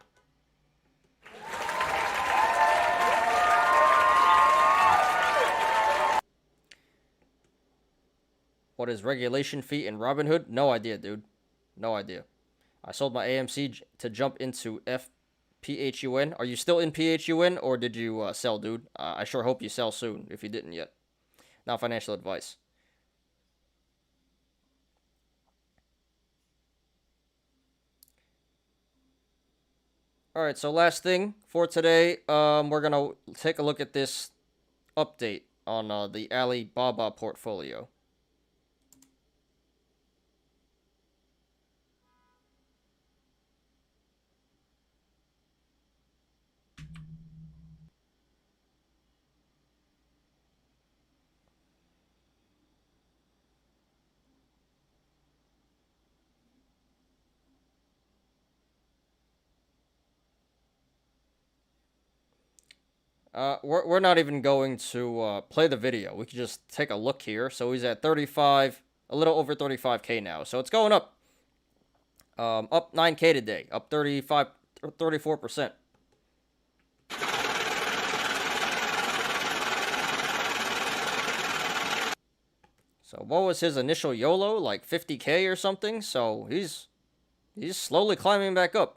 Speaker 1: What is regulation fee in Robinhood? No idea, dude. No idea. I sold my AMC to jump into PHUN. Are you still in PHUN, or did you sell, dude? I sure hope you sell soon, if you didn't yet. Not financial advice. Alright, so last thing for today, we're going to take a look at this update on the Alibaba portfolio. We're not even going to play the video. We can just take a look here. So he's at 35, a little over 35K now. So it's going up. Up 9K today. Up 34%. So what was his initial YOLO? Like 50K or something? So he's slowly climbing back up.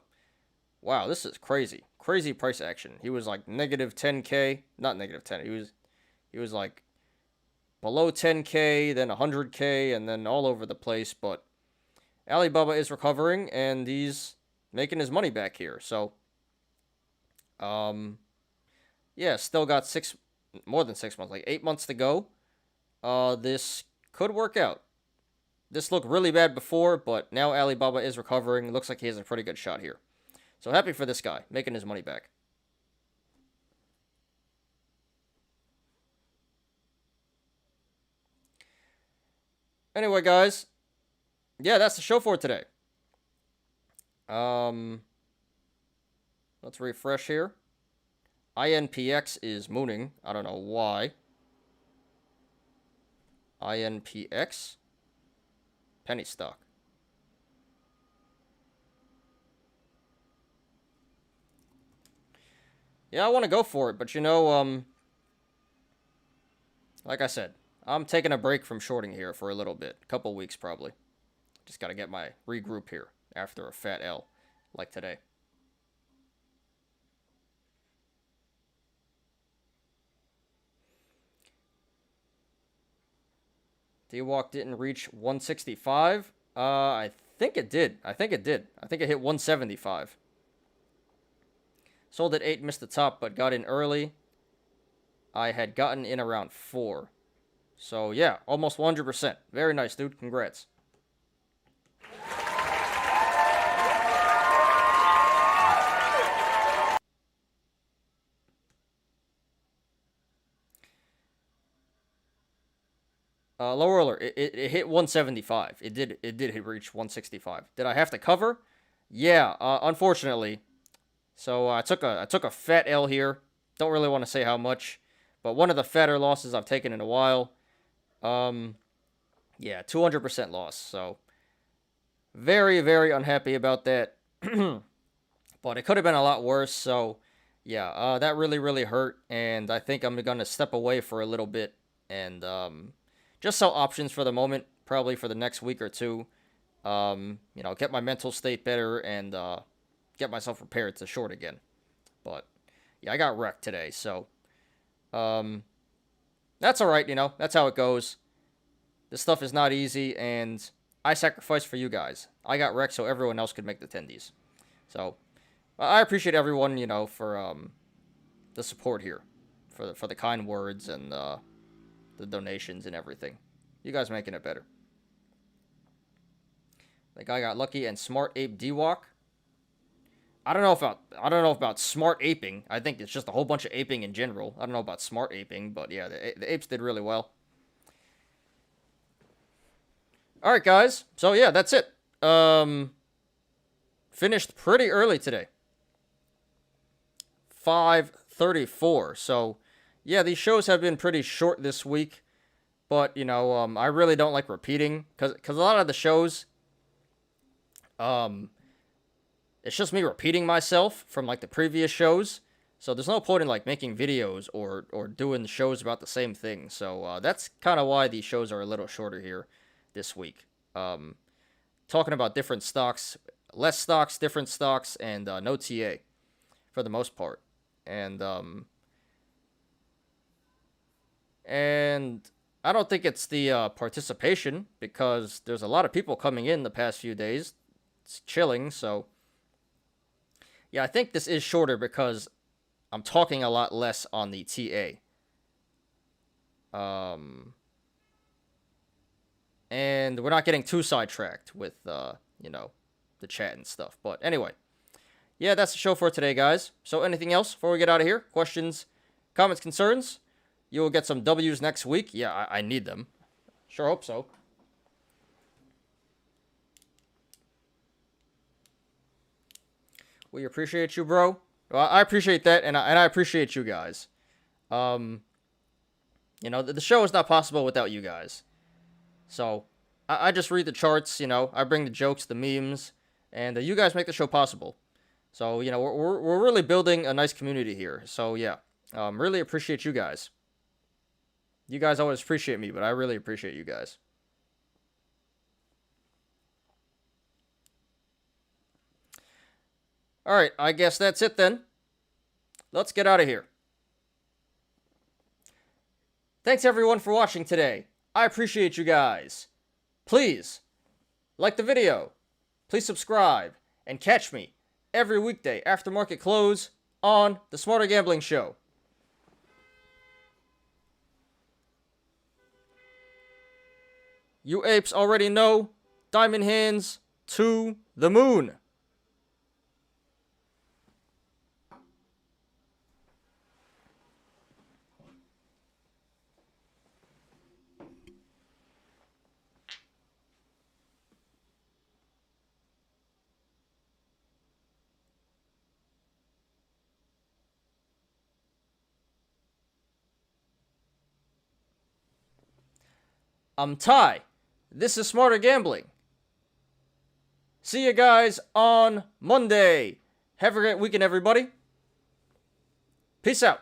Speaker 1: Wow, this is crazy. Crazy price action. He was like negative 10K. Not negative 10. He was like below 10K, then 100K, and then all over the place. But Alibaba is recovering, and he's making his money back here. So, yeah, still got more than 6 months, like 8 months to go. This could work out. This looked really bad before, but now Alibaba is recovering. It looks like he has a pretty good shot here. So happy for this guy, making his money back. Anyway, guys, yeah, that's the show for today. Let's refresh here. INPX is mooning. I don't know why. INPX. Penny stock. Yeah, I want to go for it, but like I said, I'm taking a break from shorting here for a little bit. A couple weeks, probably. Just got to get my regroup here after a fat L, like today. DWAC didn't reach 165. I think it did. I think it hit 175. Sold at 8, missed the top, but got in early. I had gotten in around 4. So, yeah, almost 100%. Very nice, dude. Congrats. Lower alert. It hit 175. It did reach 165. Did I have to cover? Yeah, unfortunately. So I took a fat L here. Don't really want to say how much, but one of the fatter losses I've taken in a while. Yeah, 200% loss. So very, very unhappy about that. But it could have been a lot worse. So yeah, that really, really hurt, and I think I'm gonna step away for a little bit and just sell options for the moment, probably for the next week or two. Get my mental state better and get myself prepared to short again. But yeah, I got wrecked today, so that's all right. That's how it goes. This stuff is not easy, and I sacrificed for you guys. I got wrecked so everyone else could make the tendies. So I appreciate everyone, for the support here, for the kind words and the donations and everything. You guys making it better. The guy got lucky and smart ape DWAC. I don't know about smart aping. I think it's just a whole bunch of aping in general. I don't know about smart aping, but yeah, the apes did really well. All right, guys. So yeah, that's it. Finished pretty early today. 5:34. So yeah, these shows have been pretty short this week, but I really don't like repeating because a lot of the shows, it's just me repeating myself from like the previous shows. So there's no point in like making videos or doing shows about the same thing. So that's kind of why these shows are a little shorter here this week. Talking about different stocks, less stocks, different stocks, and no TA for the most part. And I don't think it's the participation, because there's a lot of people coming in the past few days. It's chilling, so yeah, I think this is shorter because I'm talking a lot less on the TA. And we're not getting too sidetracked with the chat and stuff. But anyway, yeah, that's the show for today, guys. So anything else before we get out of here? Questions, comments, concerns? You will get some W's next week. Yeah, I need them. Sure hope so. We appreciate you, bro. Well, I appreciate that, and I appreciate you guys. The show is not possible without you guys. So I just read the charts. I bring the jokes, the memes, and you guys make the show possible. So we're really building a nice community here. So yeah, really appreciate you guys. You guys always appreciate me, but I really appreciate you guys. All right, I guess that's it then. Let's get out of here. Thanks everyone for watching today. I appreciate you guys. Please like the video. Please subscribe and catch me every weekday after market close on the Smarter Gambling Show. You apes already know, diamond hands to the moon. I'm Ty. This is Smarter Gambling. See you guys on Monday. Have a great weekend, everybody. Peace out.